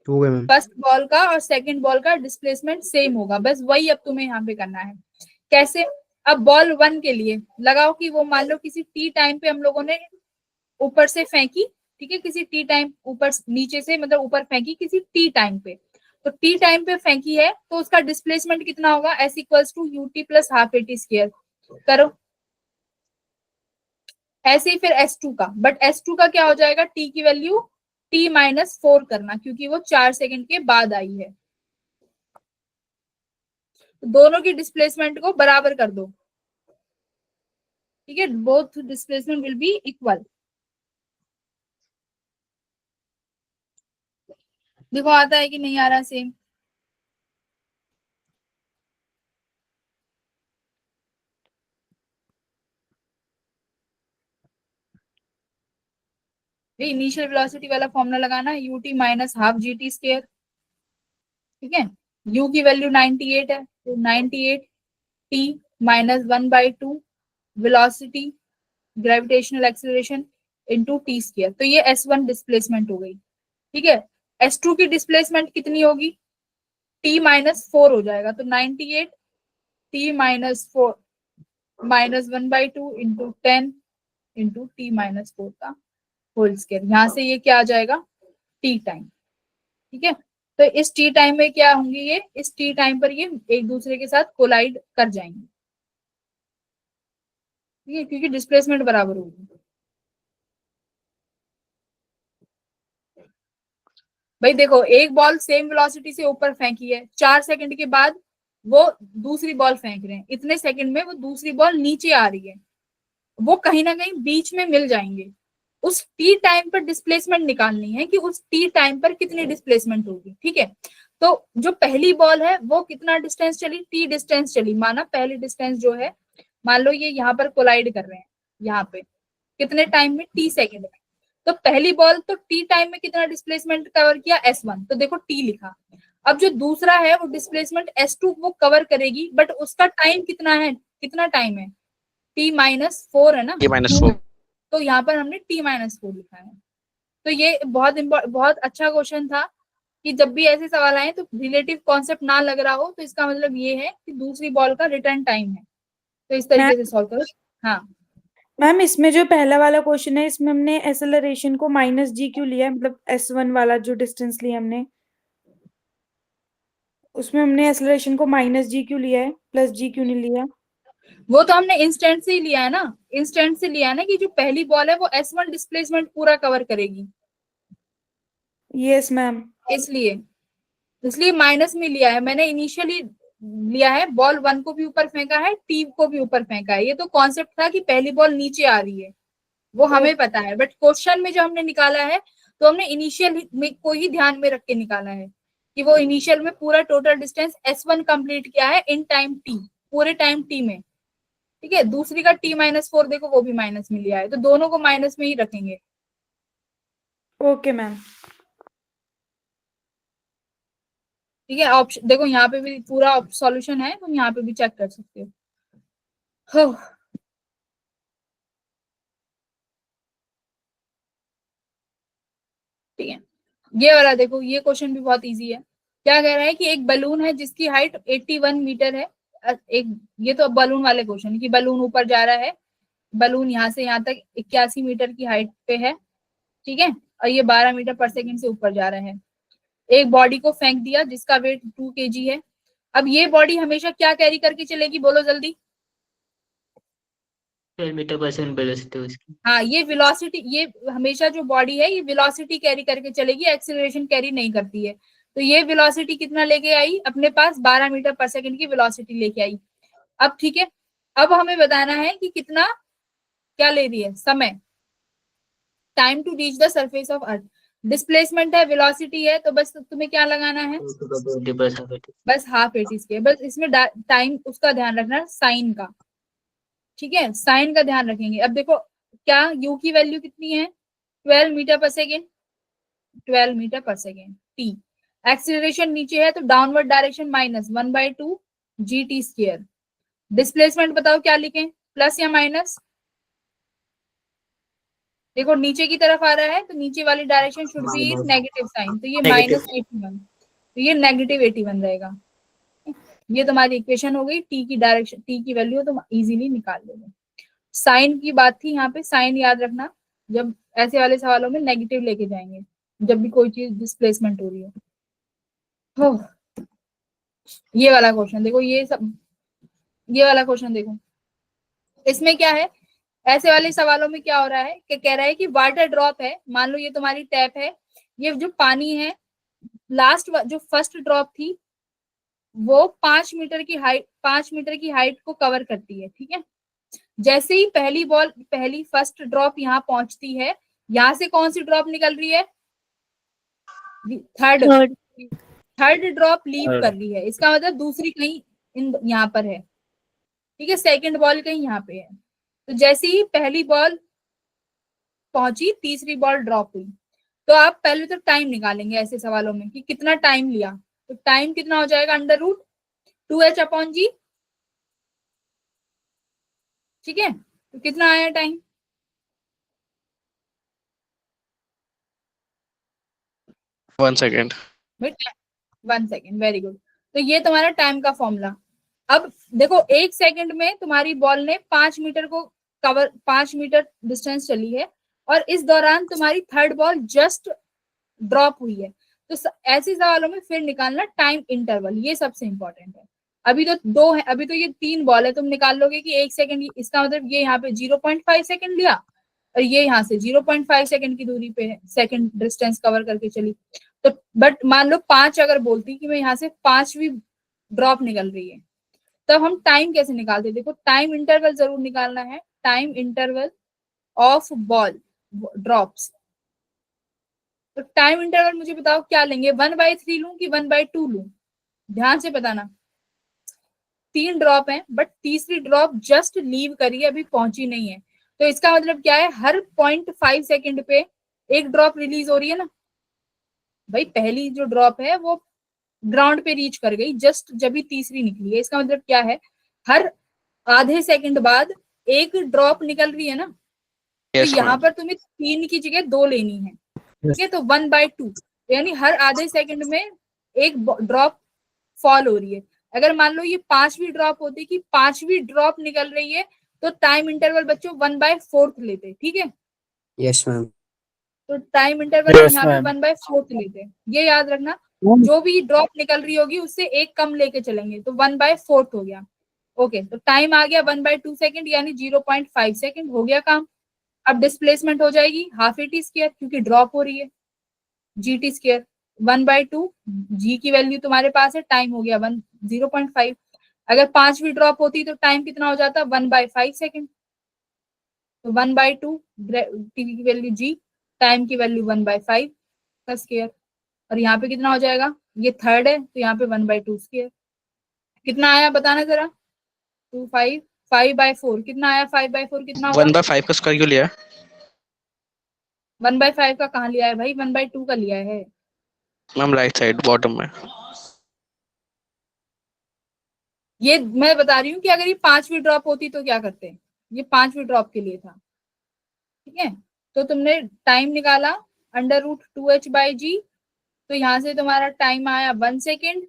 हो गया मैम। फर्स्ट बॉल का और सेकंड बॉल का डिस्प्लेसमेंट सेम होगा, बस वही अब तुम्हें यहाँ पे करना है। कैसे? अब बॉल 1 के लिए लगाओ कि वो मान लो किसी टी टाइम पे हम लोगों ने ऊपर से फेंकी, ठीक है, किसी टी टाइम ऊपर नीचे से मतलब ऊपर फेंकी किसी टी टाइम पे, तो टी टाइम पे फेंकी है, तो उसका डिस्प्लेसमेंट कितना होगा, S equals to UT plus half AT square. करो ऐसे ही फिर S2 का, बट S2 का क्या हो जाएगा, T की वैल्यू T-4 करना, क्योंकि वो 4 सेकंड के बाद आई है। तो दोनों की डिस्प्लेसमेंट को बराबर कर दो, ठीक है, both displacement will be equal. देखो आता है कि नहीं आ रहा सेम? इनिशियल वेलोसिटी वाला फॉर्मूला लगाना, UT minus half GT square, ठीक है, U की वैल्यू 98 है, तो 98 T minus 1/2 velocity gravitational acceleration into T square, तो ये S1 डिस्प्लेसमेंट हो गई, ठीक है। S2 की डिस्प्लेसमेंट कितनी होगी, T-4 हो जाएगा, तो 98 T-4 minus 1/2 into 10 into T-4 का होल स्क्वायर। यहाँ से ये क्या आ जाएगा, T टाइम, ठीक है। तो इस T टाइम में क्या होंगे, ये इस T टाइम पर ये एक दूसरे के साथ कोलाइड कर जाएंगे, ठीक है, क्योंकि डिस्प्लेसमेंट बराबर होगी। भाई देखो, एक बॉल सेम वेलोसिटी से ऊपर फेंकी है, 4 सेकंड के बाद वो दूसरी बॉल फेंक रहे हैं, इतने सेकंड में वो दूसरी बॉल नीचे आ रही है, वो कहीं ना कहीं बीच में मिल जाएंगे। उस टी टाइम पर डिस्प्लेसमेंट निकालनी है कि उस टी टाइम पर कितनी डिस्प्लेसमेंट होगी, ठीक है। तो जो पहली बॉल है वो कितना डिस्टेंस चली, T डिस्टेंस चली, माना पहली डिस्टेंस जो है, मान लो ये यहाँ पर कोलाइड कर रहे हैं, यहाँ पे कितने टाइम में, T सेकंड में, तो पहली बॉल तो T टाइम में कितना डिस्प्लेसमेंट कवर किया, S1, तो देखो T लिखा। अब जो दूसरा है वो डिस्प्लेसमेंट S2 वो कवर करेगी, बट उसका टाइम कितना है, कितना टाइम है, T-4 है ना, T-4 तो यहाँ पर हमने T-4 लिखा है। तो ये बहुत अच्छा क्वेश्चन था कि जब भी ऐसे सवाल आए तो रिलेटिव कॉन्सेप्ट ना लग रहा हो, तो इसका मतलब ये है कि दूसरी बॉल का रिटर्न टाइम है, तो इस तरीके से सॉल्व करो। हाँ मैम, इसमें जो पहला वाला क्वेश्चन है इसमें हमने एक्सेलरेशन को -g क्यों लिया है, मतलब S1 वाला जो डिस्टेंस लिया हमने, उसमें हमने एक्सेलरेशन को -g क्यों लिया है, +g क्यों नहीं लिया? वो तो हमने इंस्टेंट से ही लिया है ना, इंस्टेंट से लिया है ना, कि जो पहली बॉल है वो S1 डिस्प्लेसमेंट पूरा कवर करेगी, यस मैम। इसलिए माइनस में लिया है मैंने, इनिशियली लिया है, बॉल 1 को भी ऊपर फेंका है, T को भी ऊपर फेंका है। ये तो कॉन्सेप्ट था कि पहली बॉल नीचे आ रही है, वो हमें पता है, बट क्वेश्चन में जो हमने निकाला है तो हमने इनिशियल में को ही ध्यान में रख के निकाला है कि वो इनिशियल में पूरा टोटल डिस्टेंस S1 कंप्लीट किया है इन टाइम T, पूरे टाइम T में, ठीक है। दूसरी का T-4 देखो वो भी माइनस में लिया है, तो दोनों को माइनस में ही रखेंगे। Okay ma'am. ठीक है, ऑप्शन देखो यहाँ पे भी पूरा सॉल्यूशन है, तुम यहाँ पे भी चेक कर सकते हो। ठीक है, ये वाला देखो, ये क्वेश्चन भी बहुत इजी है। क्या कह रहा है कि एक बलून है जिसकी हाइट 81 मीटर है, एक ये तो बलून वाले क्वेश्चन कि बलून ऊपर जा रहा है, बलून यहाँ से यहाँ तक 81 मीटर की हाइट पे है, ठीक है, और ये 12 मीटर पर सेकंड से ऊपर जा रहा है। एक बॉडी को फेंक दिया जिसका वेट 2 kg है। अब ये बॉडी हमेशा क्या कैरी करके चलेगी, बोलो जल्दी। 12 मीटर पर सेकंड वेलोसिटी उसकी। हाँ, ये वेलोसिटी, ये हमेशा जो बॉडी है ये वेलोसिटी कैरी करके चलेगी, एक्सीलरेशन कैरी नहीं करती है। तो ये वेलोसिटी कितना लेके आई अपने पास, 12 मीटर पर सेकंड की वेलोसिटी लेके आई। अब ठीक है, अब हमें बताना है कि कितना क्या ले रही है, समय, time to reach the surface of earth. Displacement है, वेलोसिटी है, तो बस तुम्हें क्या लगाना है, बस हाफ एटी स्क्वायर। बस इसमें टाइम उसका ध्यान रखना, साइन का, ठीक है, साइन का ध्यान रखेंगे। अब देखो क्या u की वैल्यू कितनी है, 12 मीटर पर सेकेंड, 12 मीटर पर सेकेंड। t एक्सीलरेशन नीचे है तो downward direction -1/2 gt square. Displacement बताओ क्या लिखें, प्लस या माइनस। देखो नीचे की तरफ आ रहा है तो नीचे वाली direction should be in negative sign, तो ये -81, तो ये -81 रहेगा। ये तुम्हारी इक्वेशन हो गई, टी की डायरेक्शन, टी की वैल्यू तुम इजीली निकाल लोगे। साइन की बात थी यहाँ पे, साइन याद रखना जब ऐसे वाले सवालों में नेगेटिव लेके जाएंगे, जब भी कोई चीज डिस्प्लेसमेंट हो रही है। ये वाला क्वेश्चन देखो, ये वाला क्वेश्चन देखो, इसमें क्या है, ऐसे वाले सवालों में क्या हो रहा है कि कह रहा है कि वाटर ड्रॉप है, मान लो ये तुम्हारी टैप है, ये जो पानी है, लास्ट जो फर्स्ट ड्रॉप थी वो 5 मीटर की हाइट को कवर करती है, ठीक है। जैसे ही पहली फर्स्ट ड्रॉप यहाँ पहुंचती है, यहाँ से कौन सी ड्रॉप निकल रही है, थर्ड ड्रॉप लीव कर रही है, इसका मतलब दूसरी कहीं यहाँ पर है, ठीक है, सेकंड बॉल कहीं यहाँ पे है। तो जैसे ही पहली बॉल पहुंची, तीसरी बॉल ड्रॉप हुई, तो आप पहले तो टाइम निकालेंगे ऐसे सवालों में कि कितना टाइम लिया, तो टाइम कितना हो जाएगा, √2h/g, ठीक है। तो कितना आया time, 1 second. 1 second, very good. तो ये तुम्हारा टाइम का फॉर्मूला। अब देखो 1 सेकेंड में तुम्हारी बॉल ने 5 मीटर डिस्टेंस चली है, और इस दौरान तुम्हारी थर्ड बॉल जस्ट ड्रॉप हुई है। तो ऐसे सवालों में फिर निकालना टाइम इंटरवल, ये सबसे इंपॉर्टेंट है। अभी तो 2 है, अभी तो ये 3 बॉल है, तुम निकाल लोगे कि 1 सेकेंड, इसका मतलब ये यहाँ पे 0.5 सेकेंड लिया, और ये यहाँ से 0.5 सेकेंड की दूरी पे है, सेकेंड डिस्टेंस कवर करके चली। तो बट मान लो 5 अगर बोलती कि मैं यहाँ से 5वीं ड्रॉप निकल रही है, तब हम टाइम कैसे निकालते, देखो टाइम इंटरवल जरूर निकालना है, time interval of ball drops. तो टाइम इंटरवल मुझे बताओ क्या लेंगे, 1/3 लूं कि 1/2 लूं, ध्यान से बताना। 3 ड्रॉप है, बट तीसरी ड्रॉप जस्ट लीव करी है, अभी पहुंची नहीं है, तो इसका मतलब क्या है, हर 0.5 सेकेंड पे एक ड्रॉप रिलीज हो रही है ना भाई। पहली जो ड्रॉप है वो ग्राउंड पे रीच कर गई जस्ट जब भी तीसरी निकली है, इसका मतलब क्या है, हर आधे सेकंड बाद एक ड्रॉप निकल रही है ना। तो यहाँ पर तुम्हें 3 की जगह 2 लेनी है, ठीक है। तो 1/2 यानी हर आधे सेकंड में एक ड्रॉप फॉल हो रही है। अगर मान लो ये 5वीं ड्रॉप होती कि 5वीं ड्रॉप निकल रही है, तो टाइम इंटरवल बच्चों 1/4 लेते, ठीक है। Yes ma'am. तो टाइम इंटरवल यहाँ पे 1/4 लेते, ये याद रखना। जो भी ड्रॉप निकल रही होगी उससे एक कम लेके चलेंगे, तो 1/4 हो गया। ओके, तो टाइम आ गया 1/2 सेकेंड, यानी 0.5 सेकेंड, हो गया काम। अब डिस्प्लेसमेंट हो जाएगी हाफ एटी स्क्वायर, क्योंकि ड्रॉप हो रही है, GT स्क्वायर 1/2, जी की वैल्यू तुम्हारे पास है, टाइम हो गया 0.5। अगर 5वीं ड्रॉप होती तो टाइम कितना हो जाता, 1/5 सेकेंड। तो 1/2 टी की वैल्यू जी, टाइम की वैल्यू 1/5 का स्क्वायर, और यहाँ पे कितना हो जाएगा, ये थर्ड है तो यहाँ पे 1/2 स्क्वायर। कितना आया बताना जरा, 5/4 कितना आया, 5/4 कितना होगा, 1/5 का स्क्वायर क्यों लिया? 1/5 का कहाँ लिया है भाई, 1/2 का लिया है मैम, राइट साइड बॉटम में। ये मैं बता रही हूँ कि अगर ये 5वीं ड्रॉप होती तो क्या करते, ये 5वीं ड्रॉप के लिए था, ठीक है। तो तुमने टाइम निकाला √2h/g, तो यहाँ से तुम्हारा टाइम आया 1 सेकेंड,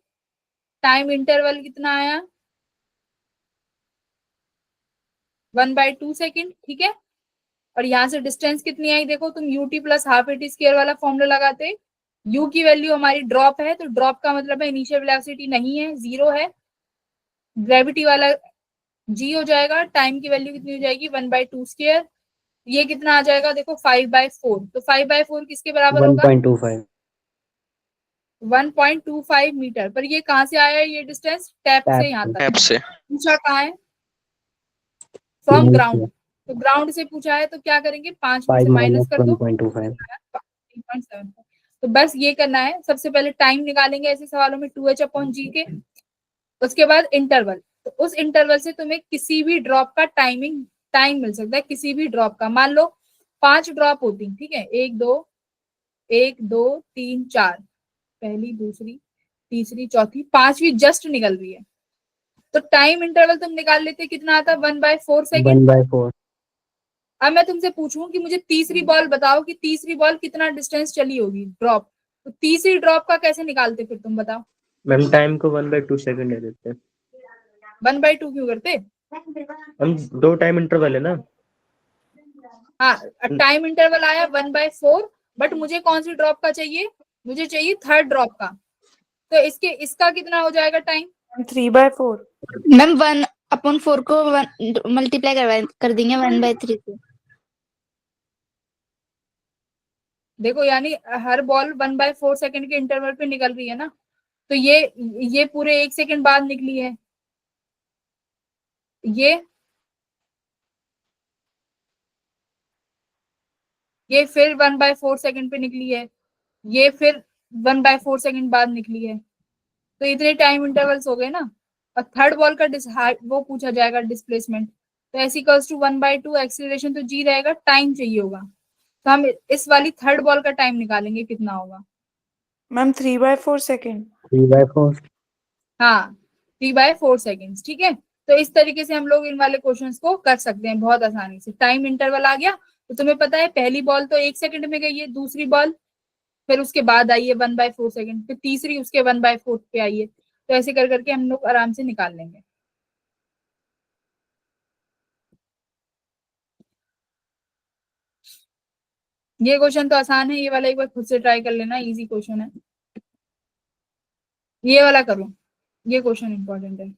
टाइम इंटरवल कितना आया 1/2 सेकेंड, ठीक है। और यहाँ से डिस्टेंस कितनी आई देखो, तुम ut plus half eighty square वाला फॉर्मूला लगाते, u की वैल्यू हमारी ड्रॉप है, तो ड्रॉप का मतलब है इनिशियल वेलोसिटी नहीं है, 0 है। ग्रेविटी वाला g हो जाएगा, टाइम की वैल्यू कितनी हो जाएगी 1/2 स्क्वायर, ये कितना आ जाएगा देखो 5/4, तो 5/4 किसके बराबर होगा 1.25 1.25 मीटर। पर ये कहाँ से आया है ये डिस्टेंस, टैप से टैप यहाँ से तक, टैप से पूछा कहाँ है फ्रॉम नीचे ग्राउंड, तो ग्राउंड से पूछा है तो क्या करेंगे 5 में 5 से माइनस माइनस कर दो 1.25 3.7। तो बस ये करना है, सबसे पहले टाइम निकालेंगे ऐसे सवालों में 2h/g के, उसके बाद इंटरवल, तो उस इंटरवल से तुम्हें किसी भी ड्रॉप का टाइम मिल सकता है, किसी भी ड्रॉप का। मान लो 5 ड्रॉप होती, ठीक है, 1 2 3 4, पहली दूसरी तीसरी चौथी पांचवी जस्ट निकल रही है, तो टाइम इंटरवल तुम निकाल लेते कितना आता 1/4 सेकेंड। 1/4 अब मैं तुमसे पूछूं कि मुझे तीसरी बॉल बताओ कि तीसरी बॉल कितना डिस्टेंस चली होगी ड्रॉप, तो तीसरी ड्रॉप का कैसे निकालते फिर तुम बताओ। मैम टाइम को 1/2 सेकंड दे देते हैं 1/2 क्यों करते, हम, 2 टाइम इंटरवल है ना। हाँ टाइम इंटरवल आया 1/4, बट मुझे कौन सी ड्रॉप का चाहिए, मुझे चाहिए थर्ड ड्रॉप का, तो इसका कितना हो जाएगा टाइम 3/4। मैम 1/4 को मल्टीप्लाई कर देंगे 1/3 से। देखो यानी हर बॉल 1/4 सेकंड के इंटरवल पे निकल रही है ना, तो ये पूरे 1 सेकंड बाद निकली है, ये फिर 1/4 सेकंड पे निकली है, ये फिर 1/4 सेकंड बाद निकली है, तो इतने टाइम इंटरवल्स हो गए ना। और थर्ड बॉल का वो पूछा जाएगा डिस्प्लेसमेंट, तो ऐसी इक्वल्स टू 1/2 एक्सीलरेशन तो जी रहेगा, टाइम चाहिए होगा, तो हम इस वाली थर्ड बॉल का टाइम निकालेंगे कितना होगा। Ma'am 3/4 second. 3/4 हाँ 3/4 सेकेंड, ठीक है। तो इस तरीके से हम लोग इन वाले क्वेश्चंस को कर सकते हैं बहुत आसानी से। टाइम इंटरवल आ गया, तो तुम्हें पता है पहली बॉल तो 1 सेकंड में गई है, दूसरी बॉल फिर उसके बाद आई है 1/4 सेकंड, फिर तीसरी उसके 1/4 पे आई है, तो ऐसे कर करके हम लोग आराम से निकाल लेंगे। ये क्वेश्चन तो आसान है, ये वाला एक बार खुद से ट्राई कर लेना, इजी क्वेश्चन है, ये वाला करो, ये क्वेश्चन इंपॉर्टेंट है।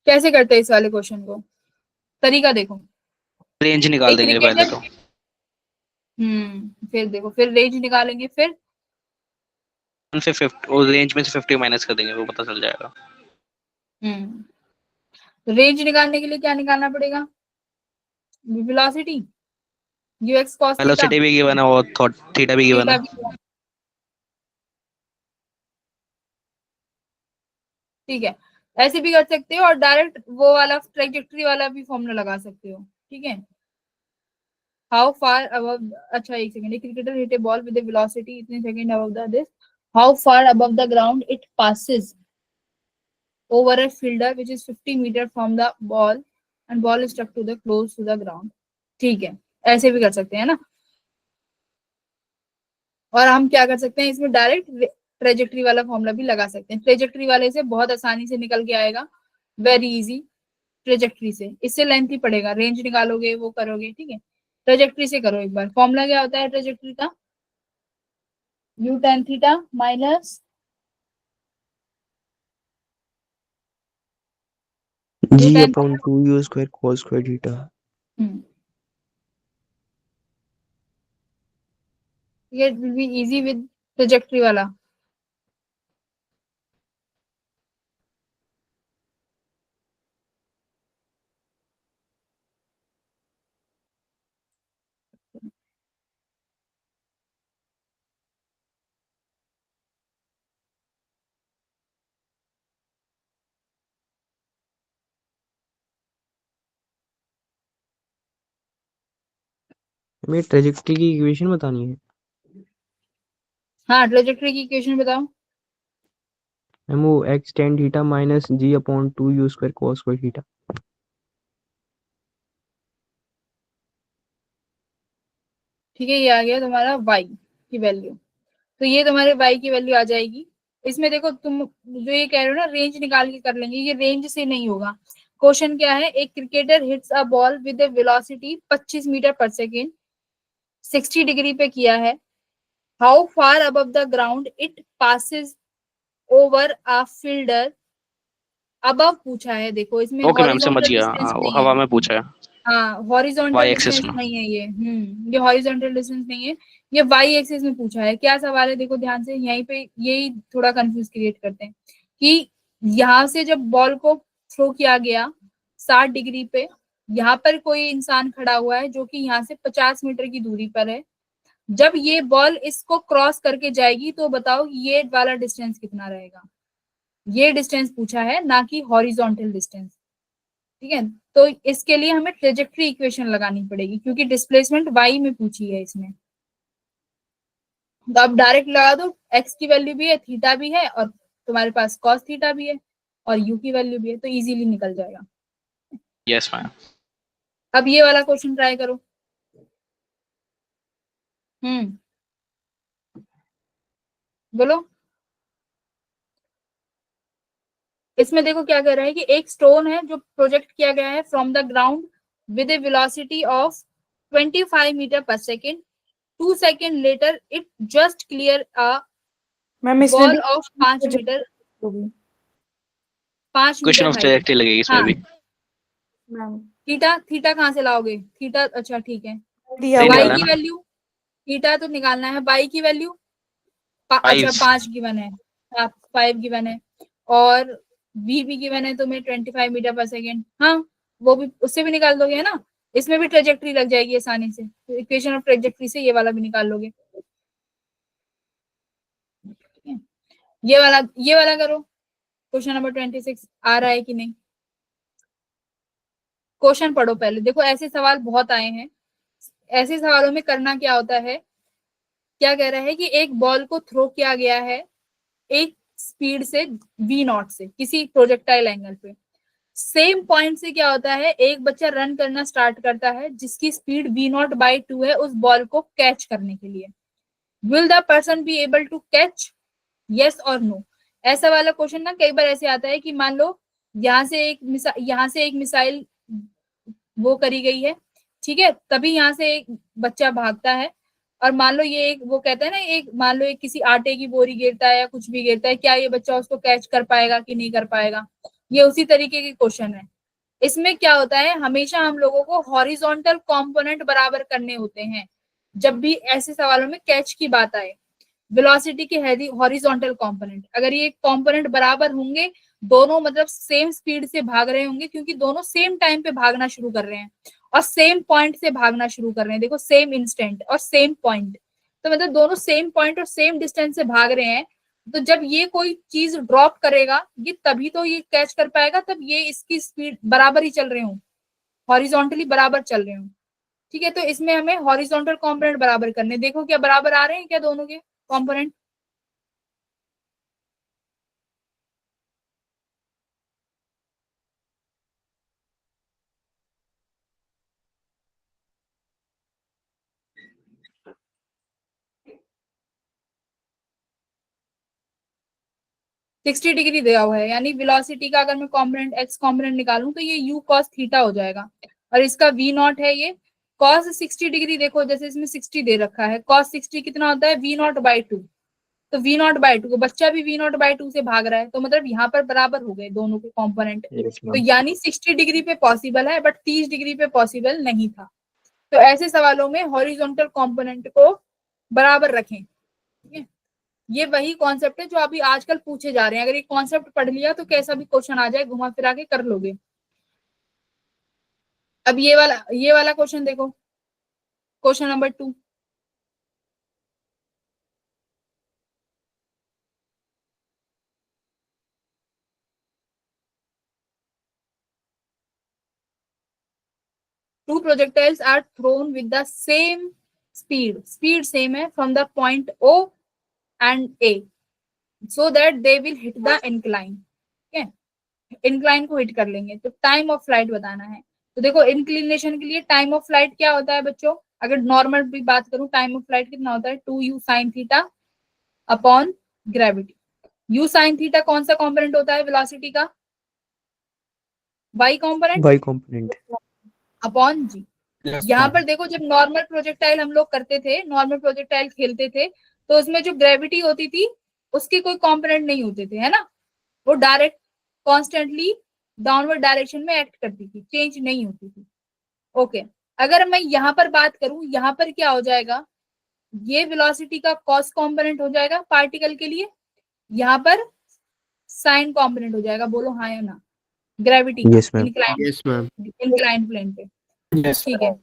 कैसे करते हैं इस वाले क्वेश्चन को, तरीका देखो, रेंज निकाल एक देंगे पहले क्रिकेटर, तो। फिर देखो, फिर रेंज निकालेंगे, फिर 1 से 50, वो रेंज में से 50 माइनस कर देंगे, वो पता चल जाएगा। रेंज निकालने के लिए क्या निकालना पड़ेगा, velocity, ux cos theta, velocity भी गिवन है और थीटा भी गिवन थीटा है। भी, ठीक है। ऐसे भी कर सकते हो और डायरेक्ट वो वाला ट्रेजेक्टरी वाला भी फॉर्मूला लगा सकते हो, ठीक है। हाउ फार अबव, अच्छा एक second, cricketer hit a ball with a velocity इतने second above the this, how far above the ground it passes over a fielder which is 50 meter from the ball and ball is stuck to the close to the ground, ठीक है। ऐसे भी कर सकते हैं ना, और हम क्या कर सकते हैं इसमें डायरेक्ट ट्रेजेक्टरी वाला फॉर्मूला भी लगा सकते हैं, ट्रेजेक्टरी वाले से बहुत आसानी से निकल के आएगा, वेरी इजी। ट्रेजेक्टरी से इससे लेंथी पड़ेगा, रेंज निकालोगे वो करोगे, ठीक है। ट्रेजेक्टरी से करो एक बार, फॉर्मूला क्या होता है ट्रेजेक्टरी का, u tan theta minus g/2u² cos square theta। ये will be easy with trajectory वाला। हमें ट्रेजेक्टरी की इक्वेशन बतानी है। हाँ ट्रेजेक्टरी की इक्वेशन बताओ, मैम वो x tan theta minus g/2u² cos square theta. ठीक है, ये आ गया तुम्हारा y की वैल्यू, तो ये तुम्हारे y की वैल्यू आ जाएगी। इसमें देखो तुम जो ये कह रहे हो ना रेंज निकाल के कर लेंगे, ये रेंज से नहीं होगा। क्वेश्चन क्या है, एक cricketer hits a ball with a velocity 25 metre पर सेकेंड 60 डिग्री पे किया है। How far above the ground it passes over a fielder. Above पूछा है, देखो इसमें ओके मैम, समझ हॉरिजॉन्टल गया। डिस्टेंस हाँ, वो नहीं हवा है। में पूछा है, हाँ, हॉरिजॉन्टल वाई एक्सिस डिस्टेंस में। नहीं है ये हॉरिजॉन्टल डिस्टेंस नहीं है, ये वाई एक्सिस में पूछा है। क्या सवाल है देखो ध्यान से, यहीं पे यही थोड़ा कंफ्यूज क्रिएट करते हैं कि यहाँ से जब बॉल को थ्रो किया गया 60 डिग्री पे, यहाँ पर कोई इंसान खड़ा हुआ है जो कि यहाँ से 50 मीटर की दूरी पर है। जब ये बॉल इसको क्रॉस करके जाएगी तो बताओ ये वाला डिस्टेंस कितना रहेगा। ये डिस्टेंस पूछा है, ना कि हॉरिजॉन्टल डिस्टेंस। ठीक है, तो इसके लिए हमें ट्रेजेक्टरी इक्वेशन लगानी पड़ेगी क्योंकि डिस्प्लेसमेंट वाई में पूछी है इसमें। तो अब डायरेक्ट लगा दो, एक्स की वैल्यू भी है, थीटा भी है, और तुम्हारे पास कॉस थीटा भी है, और यू की वैल्यू भी है, तो इजीली निकल जाएगा। Yes ma'am. अब ये वाला क्वेश्चन ट्राई करो। बोलो। इसमें देखो क्या कह रहा है कि एक स्टोन है जो प्रोजेक्ट किया गया है from the ground with a velocity of 25 metre पर second 2 second later it just clear a ma'am इसमें बॉल भी ऑफ 5 मीटर होगी 5 question metre of height. Trajectory लगेगी इसमें हाँ, भी। मैम थीटा थीटा कहाँ से लाओगे, थीटा अच्छा ठीक है। दिया सही हुआ वाई है निकाला की ना। वैल्यू, थीटा तो निकालना है, बाई की वैल्यू अच्छा 5। 5 गिवन है, 5 गिवन है, और वी भी गिवन है तुम्हें 25 मीटर पर सेकेंड। हाँ, वो भी उससे भी निकाल दोगे है ना, इसमें भी ट्रेजेक्टरी लग जाएगी आसानी से, तो इक्वेशन ऑफ ट्रेजेक्टरी से ये वाला भी निकाल लोगे। ये वाला करो। क्वेश्चन नंबर 26 आ रहा है कि नहीं, क्वेश्चन पढ़ो पहले। देखो ऐसे सवाल बहुत आए हैं, ऐसे सवालों में करना क्या होता है, क्या कह रहा है कि एक बॉल को थ्रो किया गया है एक स्पीड से v नॉट से किसी प्रोजेक्टाइल एंगल पे। सेम पॉइंट से क्या होता है, एक बच्चा रन करना स्टार्ट करता है जिसकी स्पीड v नॉट बाई 2 है उस बॉल को कैच करने के लिए। Will the person be able to catch, yes और नो। ऐसा वाला क्वेश्चन ना कई बार ऐसे आता है कि मान लो यहाँ से एक मिसाइल वो करी गई है, ठीक है, तभी यहाँ से एक बच्चा भागता है, और मान लो ये एक वो कहता है ना, एक मान लो एक किसी आटे की बोरी गिरता है या कुछ भी गिरता है, क्या ये बच्चा उसको कैच कर पाएगा कि नहीं कर पाएगा। ये उसी तरीके के क्वेश्चन है। इसमें क्या होता है, हमेशा हम लोगों को हॉरिजॉन्टल कंपोनेंट बराबर करने होते हैं जब भी ऐसे सवालों में कैच की बात आए। वेलोसिटी के हॉरिजॉन्टल कंपोनेंट, अगर ये कंपोनेंट बराबर होंगे, दोनों मतलब सेम स्पीड से भाग रहे होंगे क्योंकि दोनों सेम टाइम पे भागना शुरू कर रहे हैं और सेम पॉइंट से भागना शुरू कर रहे हैं। देखो सेम इंस्टेंट और सेम पॉइंट, तो मतलब दोनों सेम पॉइंट और सेम डिस्टेंस से भाग रहे हैं। तो जब ये कोई चीज ड्रॉप करेगा ये तभी तो ये कैच कर पाएगा, तब ये इसकी स्पीड बराबर ही चल रहे हो, हॉरिजॉन्टली बराबर चल रहे हो। ठीक है, तो इसमें हमें हॉरिजॉन्टल कंपोनेंट बराबर करने, देखो क्या बराबर आ रहे हैं क्या दोनों के कंपोनेंट। सिक्सटी डिग्री दिया हुआ है, यानी वेलोसिटी का अगर मैं कॉम्पोनेंट एक्स कॉम्पोनेंट निकालूं तो ये u cos थीटा हो जाएगा, और इसका v नॉट है ये cos 60 डिग्री। देखो जैसे इसमें 60 दे रखा है, cos 60 कितना होता है v नॉट बाई 2, तो v नॉट बाई 2 को बच्चा भी v नॉट बाई 2 से भाग रहा है, तो मतलब यहाँ पर बराबर हो गए दोनों के कॉम्पोनेंट। यस तो मैम। यानी 60 डिग्री पे पॉसिबल है बट 30 डिग्री पे पॉसिबल नहीं था। तो ऐसे सवालों में हॉरिजॉन्टल कंपोनेंट को बराबर रखें। ठीक है, ये वही कॉन्सेप्ट है जो अभी आजकल पूछे जा रहे हैं। अगर ये कॉन्सेप्ट पढ़ लिया तो कैसा भी क्वेश्चन आ जाए घुमा फिरा के कर लोगे। अब ये वाला क्वेश्चन देखो, question number 2। Two projectiles are thrown with the same speed same है from the point O and A so that they will hit the incline। ठीक है, इंक्लाइन को हिट कर लेंगे, तो टाइम ऑफ फ्लाइट बताना है। तो देखो इंक्लिनेशन के लिए टाइम ऑफ फ्लाइट क्या होता है बच्चों, अगर नॉर्मल भी बात करूं टाइम ऑफ फ्लाइट कितना होता है 2u sin theta upon gravity. U sine theta कौन सा कॉम्पोनेंट होता है वेलोसिटी का? Y component y component. Upon g. यहाँ पर देखो, जब नॉर्मल प्रोजेक्टाइल हम लोग करते थे, नॉर्मल प्रोजेक्टाइल खेलते थे, तो उसमें जो ग्रेविटी होती थी उसके कोई कंपोनेंट नहीं होते थे, है ना। वो डायरेक्ट कॉन्स्टेंटली डाउनवर्ड डायरेक्शन में एक्ट करती थी, चेंज नहीं होती थी। ओके, अगर मैं यहाँ पर बात करूं, यहाँ पर क्या हो जाएगा, ये वेलोसिटी का कॉस कंपोनेंट हो जाएगा पार्टिकल के लिए, यहाँ पर साइन कंपोनेंट हो जाएगा। बोलो हाँ या ना? ग्रेविटी का Yes, ma'am. Incline yes ma'am. Incline plane पे, यस ठीक है।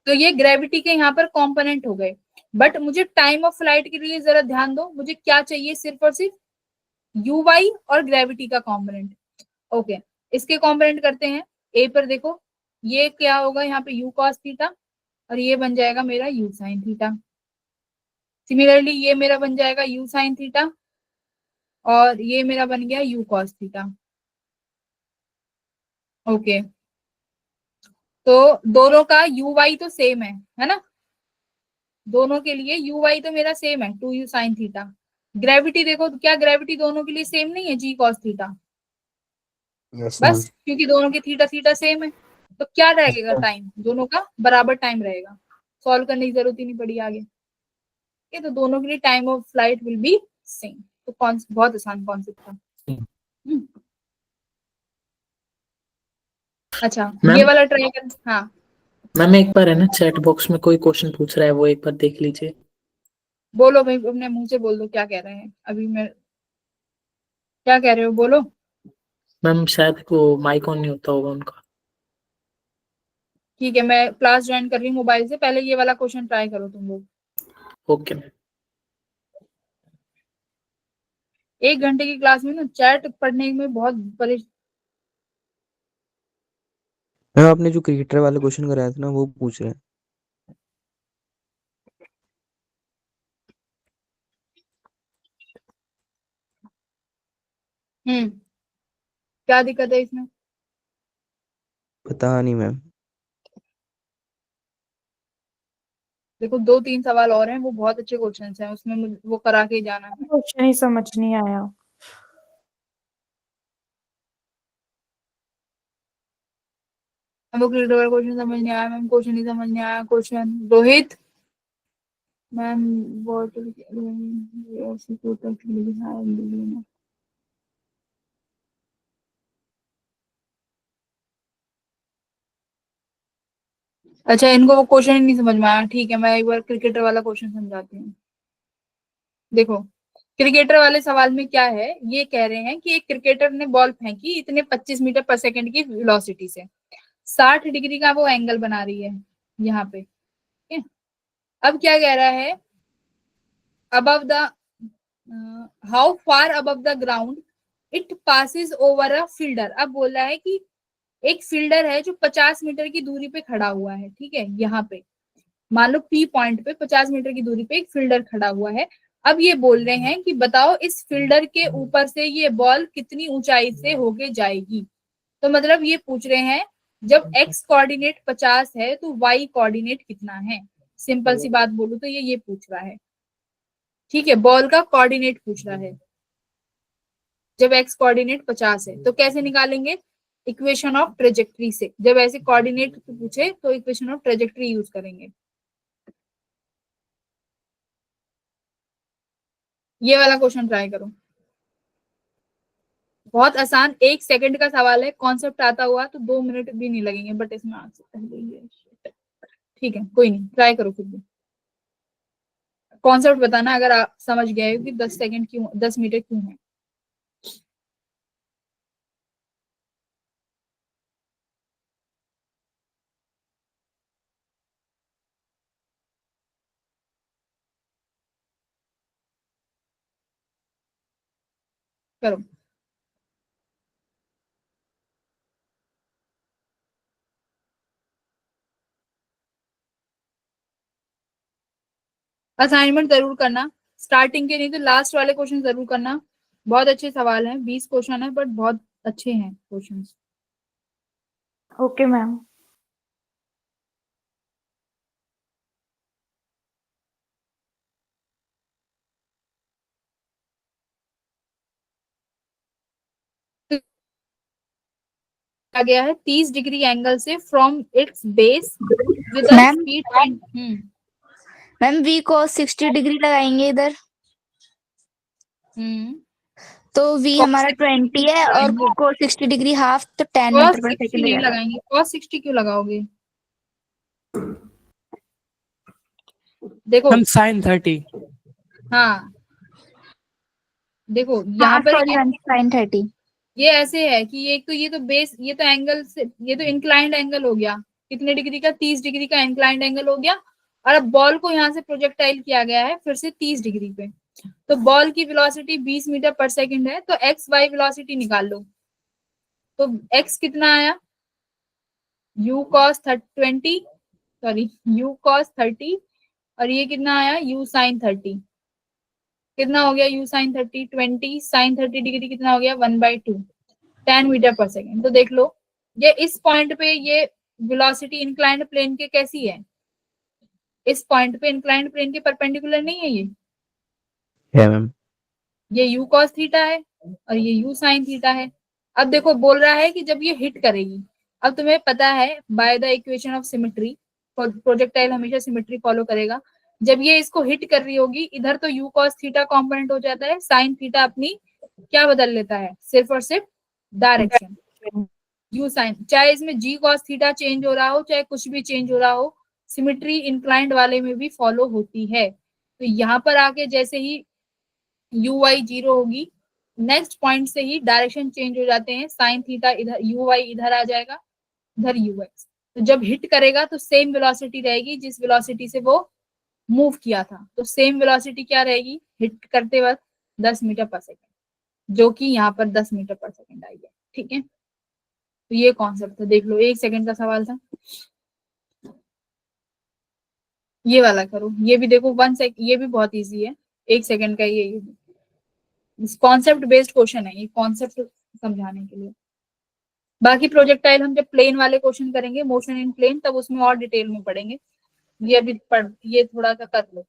तो ये ग्रेविटी के यहाँ पर कंपोनेंट हो गए। बट मुझे टाइम ऑफ फ्लाइट के लिए जरा ध्यान दो, मुझे क्या चाहिए, सिर्फ और सिर्फ यू वाई और ग्रेविटी का कंपोनेंट। ओके, इसके कंपोनेंट करते हैं। ए पर देखो, ये क्या होगा, यहाँ पे यू कॉस थीटा, और ये बन जाएगा मेरा यू साइन थीटा। सिमिलरली ये मेरा बन जाएगा यू साइन थीटा, और ये मेरा बन गया यू कॉस थीटा। ओके, तो दोनों का यू वाई तो सेम है ना, दोनों के लिए यू वाई तो मेरा सेम है, 2u साइन थीटा। ग्रेविटी देखो, क्या ग्रेविटी दोनों के लिए सेम नहीं है, जी कॉस थीटा? Yes ma'am. बस क्योंकि दोनों के थीटा थीटा सेम है, तो क्या रहेगा, टाइम दोनों का बराबर टाइम रहेगा। सॉल्व करने की जरूरत ही नहीं पड़ी आगे। ये तो दोनों के लिए time of flight will be same. तो बहुत आसान कॉन्सेप्ट था। अच्छा, ये मैम वाला ट्राई कर। हाँ, मैम एक बार है ना, चैट बॉक्स में कोई क्वेश्चन पूछ रहा है, वो एक बार देख लीजिए। बोलो भाई, अपने मुंह से बोल दो क्या कह रहे हैं। अभी मैं क्या कह रहे हो, बोलो। मैम शायद वो माइक ऑन नहीं होता होगा उनका। ठीक है, मैं क्लास ज्वाइन कर रही हूँ मोबाइल से, पहले ये वाला क्वेश्चन ट्राई करो तुम लोग। Okay ma'am. 1 घंटे की क्लास में ना चैट पढ़ने में बहुत परेशान। मैम आपने जो क्रिकेटर वाला क्वेश्चन कराया था ना वो पूछ रहे हैं। क्या दिक्कत है इसमें? पता नहीं मैम। देखो 2-3 सवाल और हैं, वो बहुत अच्छे क्वेश्चन हैं, उसमें वो करा के ही जाना है। क्वेश्चन ही समझ नहीं आया। वो क्रिकेट क्वेश्चन समझ नहीं आया मैम, क्वेश्चन ही समझ नहीं आया। क्वेश्चन रोहित मैम, बहुत अच्छा, इनको वो क्वेश्चन ही नहीं समझ में आया। ठीक है, मैं एक बार क्रिकेटर वाला क्वेश्चन समझाती हूँ। देखो, क्रिकेटर वाले सवाल में क्या है, ये कह रहे हैं कि एक क्रिकेटर ने बॉल फेंकी इतने 25 मीटर पर सेकंड की वेलोसिटी से, 60 डिग्री का वो एंगल बना रही है यहाँ पे, ठीक है। अब क्या कह रहा है, above the how far above the ground it passes over a fielder। अब बोल रहा है कि एक फील्डर है जो 50 मीटर की दूरी पे खड़ा हुआ है, ठीक है। यहाँ पे मान लो पी पॉइंट पे 50 मीटर की दूरी पे एक फील्डर खड़ा हुआ है। अब ये बोल रहे हैं कि बताओ इस फील्डर के ऊपर से ये बॉल कितनी ऊंचाई से होके जाएगी। तो मतलब ये पूछ रहे हैं, जब x कोऑर्डिनेट 50 है तो y कोऑर्डिनेट कितना है। सिंपल सी बात बोलूं तो ये पूछ रहा है, ठीक है। बॉल का कोऑर्डिनेट पूछ रहा है, जब x कोऑर्डिनेट 50 है तो कैसे निकालेंगे, इक्वेशन ऑफ ट्रेजेक्ट्री से। जब ऐसे कोऑर्डिनेट पूछे तो इक्वेशन ऑफ ट्रेजेक्ट्री यूज करेंगे। ये वाला क्वेश्चन ट्राई करो, बहुत आसान, 1 सेकंड का सवाल है। कॉन्सेप्ट आता हुआ तो 2 मिनट भी नहीं लगेंगे, बट इसमें आंसर पहले ही है। ठीक है, कोई नहीं, ट्राई करो फिर भी। कॉन्सेप्ट बताना अगर आप समझ गए हो कि 10 सेकंड क्यों, 10 मीटर क्यों है। करो। असाइनमेंट जरूर करना, स्टार्टिंग के नहीं तो लास्ट वाले क्वेश्चन जरूर करना। बहुत अच्छे सवाल हैं, 20 क्वेश्चन है, बट बहुत अच्छे हैं क्वेश्चन। Okay ma'am. गया है 30 डिग्री एंगल से from its base with ma'am speed. Ma'am v को 60 डिग्री लगाएंगे इधर, तो वी हमारा 20 है और को 60 डिग्री हाफ, तो 10 cos मीटर पर 60 सेकंड नहीं हो जाएगा। लगाएंगे, cos 60 क्यों लगाओगे? देखो हम sin 30। हाँ देखो हाँ यहाँ पर सॉरी मैम, sin 30। ये ऐसे है कि ये तो बेस, ये तो एंगल से, ये तो इंक्लाइंड एंगल हो गया कितने डिग्री का, 30 डिग्री का इंक्लाइंड एंगल हो गया। और अब बॉल को यहाँ से प्रोजेक्टाइल किया गया है फिर से 30 डिग्री पे, तो बॉल की वेलोसिटी 20 मीटर पर सेकंड है, तो एक्स वाई वेलोसिटी निकाल लो। तो एक्स कितना आया, u cos 20, sorry u cos 30, और ये कितना आया u sin 30। कितना हो गया u sin 30, 20 sin 30 डिग्री कितना हो गया 1/2, 10 मीटर पर सेकेंड। तो देख लो ये इस पॉइंट पे ये वेलोसिटी इंक्लाइंड प्लेन के कैसी है, इस पॉइंट पे इंक्लाइंड प्लेन के परपेंडिकुलर नहीं है है मैम। ये u cos थीटा है और ये u sin थीटा है। अब देखो बोल रहा है कि जब ये हिट करेगी, अब तुम्हें पता है by the equation of symmetry projectile हमेशा सिमेट्री फॉलो करेगा। जब ये इसको हिट कर रही होगी इधर तो u cos थीटा कंपोनेंट हो जाता है, sin थीटा अपनी क्या बदल लेता है, सिर्फ और सिर्फ डायरेक्शन u sin, चाहे इसमें g cos थीटा चेंज हो रहा हो चाहे कुछ भी चेंज हो रहा हो, सिमेट्री इंक्लाइंड वाले में भी फॉलो होती है। तो यहाँ पर आके जैसे ही u y 0 होगी, नेक्स्ट पॉइंट से ही डायरेक्शन चेंज हो जाते हैं, साइन थीटा इधर, u y इधर आ जाएगा, इधर u x। तो जब हिट करेगा तो सेम वेलोसिटी रहेगी जिस वेलोसिटी से वो मूव किया था, तो सेम वेलोसिटी क्या रहेगी हिट करते वक्त 10 मीटर पर सेकंड, जो कि यहाँ पर 10 मीटर पर सेकंड आई है। ठीक है, तो ये कॉन्सेप्ट था, देख लो 1 सेकंड का सवाल था, ये वाला करो, ये भी देखो 1 सेकंड, ये भी बहुत इजी है, 1 सेकंड का ये कॉन्सेप्ट बेस्ड क्वेश्चन है, ये कॉन्सेप्ट समझाने के लिए। बाकी प्रोजेक्टाइल हम जब प्लेन वाले क्वेश्चन करेंगे, मोशन इन प्लेन, तब उसमें और डिटेल में पढ़ेंगे, ये अभी पढ़, ये थोड़ा सा कर लो।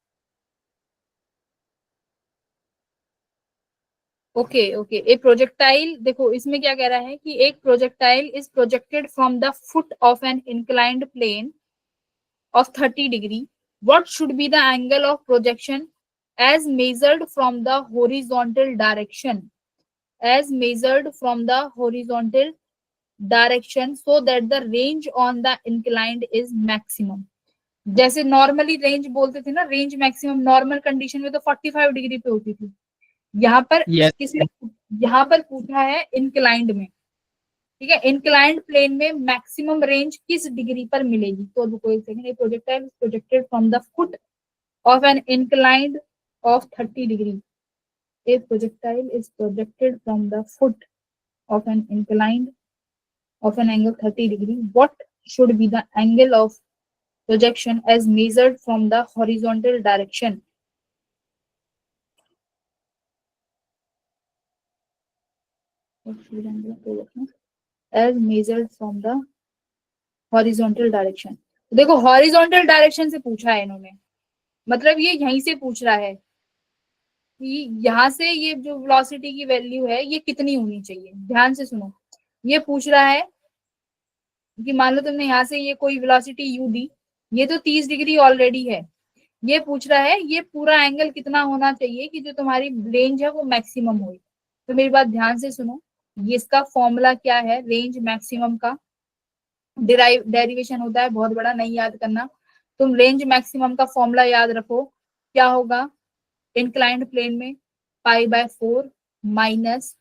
ओके ओके, एक प्रोजेक्टाइल देखो इसमें क्या कह रहा है कि एक projectile is projected from the foot of an inclined plane of 30 degree, what should be the angle of projection as measured from the horizontal direction, as measured from the horizontal direction so that the range on the inclined is maximum। जैसे नॉर्मली रेंज बोलते थे ना, रेंज मैक्सिमम नॉर्मल कंडीशन में तो 45 डिग्री पे होती थी, यहाँ पर किसने, यहाँ पर पूछा है इंक्लाइंड में, ठीक है, इंक्लाइंड प्लेन में मैक्सिमम रेंज किस डिग्री पर मिलेगी। तो रुको एक second, projectile is projected from the foot of an inclined of 30 degree, a projectile is projected from the foot of an inclined of an angle 30 degree, what should be the angle of projection as measured from the horizontal direction. as measured from the horizontal direction। देखो हॉरिजॉन्टल डायरेक्शन से पूछा है इन्होंने, मतलब ये यहीं से पूछ रहा है कि यहाँ से ये जो वेलोसिटी की वैल्यू है ये कितनी होनी चाहिए। ध्यान से सुनो, ये पूछ रहा है कि मान लो तुमने यहाँ से ये कोई वेलोसिटी u दी, ये तो 30 डिग्री ऑलरेडी है, ये पूछ रहा है ये पूरा एंगल कितना होना चाहिए कि जो तुम्हारी रेंज है वो मैक्सिमम हो। तो मेरी बात ध्यान से सुनो, ये इसका फॉर्मूला क्या है, रेंज मैक्सिमम का डेरिवेशन होता है बहुत बड़ा, नहीं याद करना, तुम रेंज मैक्सिमम का फॉर्मूला याद रखो, क्या होगा इंक्लाइंड प्लेन में π/4 माइनस,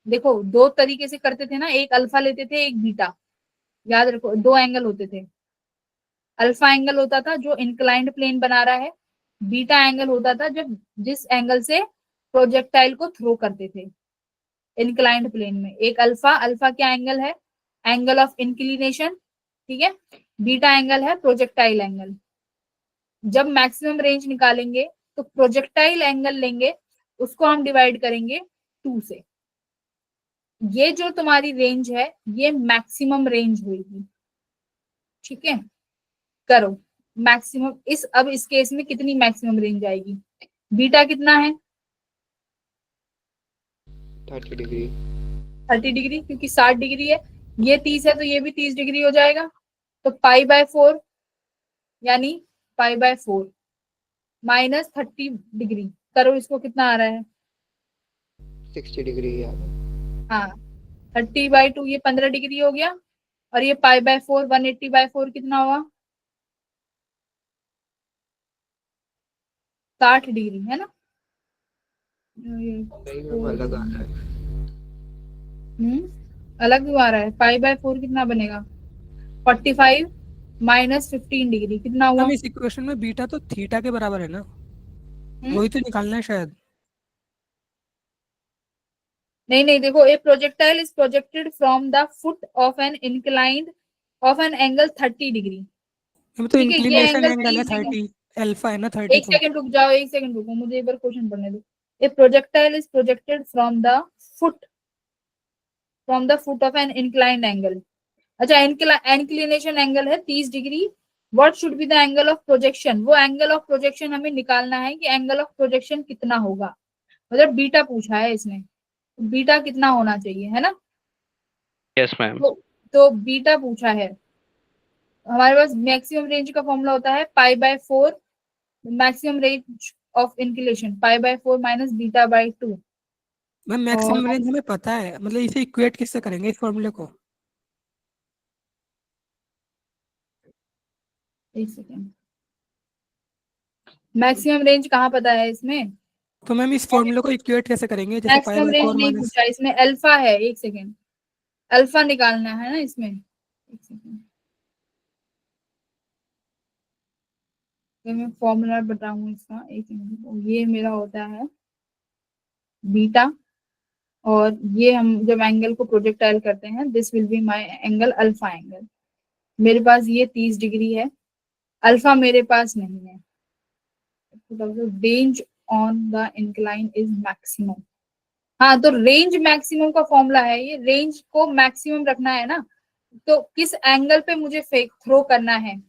देखो दो तरीके से करते थे ना, एक अल्फा लेते थे एक बीटा, याद रखो दो एंगल होते थे, अल्फा एंगल होता था जो इंक्लाइंड प्लेन बना रहा है, बीटा एंगल होता था जब जिस एंगल से प्रोजेक्टाइल को थ्रो करते थे इंक्लाइंड प्लेन में। एक अल्फा, अल्फा क्या एंगल है, एंगल ऑफ इंक्लिनेशन, ठीक है, बीटा एंगल है प्रोजेक्टाइल एंगल। जब मैक्सिमम रेंज निकालेंगे तो प्रोजेक्टाइल एंगल लेंगे, उसको हम डिवाइड करेंगे 2 से, ये जो तुम्हारी रेंज है ये मैक्सिमम रेंज होगी। ठीक है, करो मैक्सिमम, अब इस केस में कितनी मैक्सिमम रेंज आएगी, बीटा कितना है 30 डिग्री, 30 डिग्री, क्योंकि 60 डिग्री है, ये 30 है तो ये भी 30 डिग्री हो जाएगा। तो π/4 यानी π/4 माइनस 30 डिग्री करो, इसको कितना आ रहा है? 60 डिग्री यार। हाँ 30/2 ये 15 डिग्री हो गया, और ये π/4 180/4 कितना हुआ? 60 डिग्री है ना। नहीं मैम अलग आ रहा है। अलग क्यों आ रहा है? π/4 कितना बनेगा? 45 माइनस 15 डिग्री कितना हुआ? हम इस इक्वेशन में बीटा तो थीटा के बराबर है ना, वही तो निकालना है शायद। नहीं देखो, ए projectile is projected from the foot of an inclined of an angle 30 degree. हम तो ठीक है, ये इंक्लिनेशन एंगल एंगल है 30 डिग्री। 30, अल्फा है ना 30 एक तो। सेकंड रुक जाओ, एक सेकंड रुको, मुझे एक बार क्वेश्चन पढ़ने दो। ए projectile is projected from the foot of an inclined angle. अच्छा, इंक्लिनेशन एंगल है 30 degree. What should be the angle of projection? वो एंगल ऑफ प्रोजेक्शन हमें निकालना है कि एंगल ऑफ प्रोजेक्शन कितना होगा। मतलब बीटा पूछा है इसने, बीटा कितना होना चाहिए, है ना। Yes ma'am. तो बीटा पूछा है। हमारे पास मैक्सिमम रेंज का फॉर्मूला होता है π/4 maximum range of inclination π/4 minus β/2। Ma'am maximum range हमें पता है, मतलब इसे इक्वेट किससे करेंगे इस फॉर्मूले को? एक सेकेंड, मैक्सिमम रेंज कहाँ पता है इसमें? तो मैम इस फॉर्मूले को इक्वेट कैसे करेंगे? जैसे मैक्सिमम रेंज π/4 नहीं माइनस पूछा, इसमें अल्फा है। एक सेकेंड, अल्फा निकालना है ना इसमें। एक सेकेंड, मैं फॉर्मूला बताऊंगा इसका। एक सेकेंड, ये मेरा होता है बीटा, और ये हम जब एंगल को प्रोजेक्टाइल करते हैं, this will be my angle alpha angle. मेरे पास ये 30 डिग्री है, अल्फा मेरे पास नहीं है। Range on the incline is maximum. हाँ, तो रेंज मैक्सिमम का फॉर्मूला है ये, रेंज को मैक्सिमम रखना है ना, तो किस एंगल पे मुझे थ्रो करना है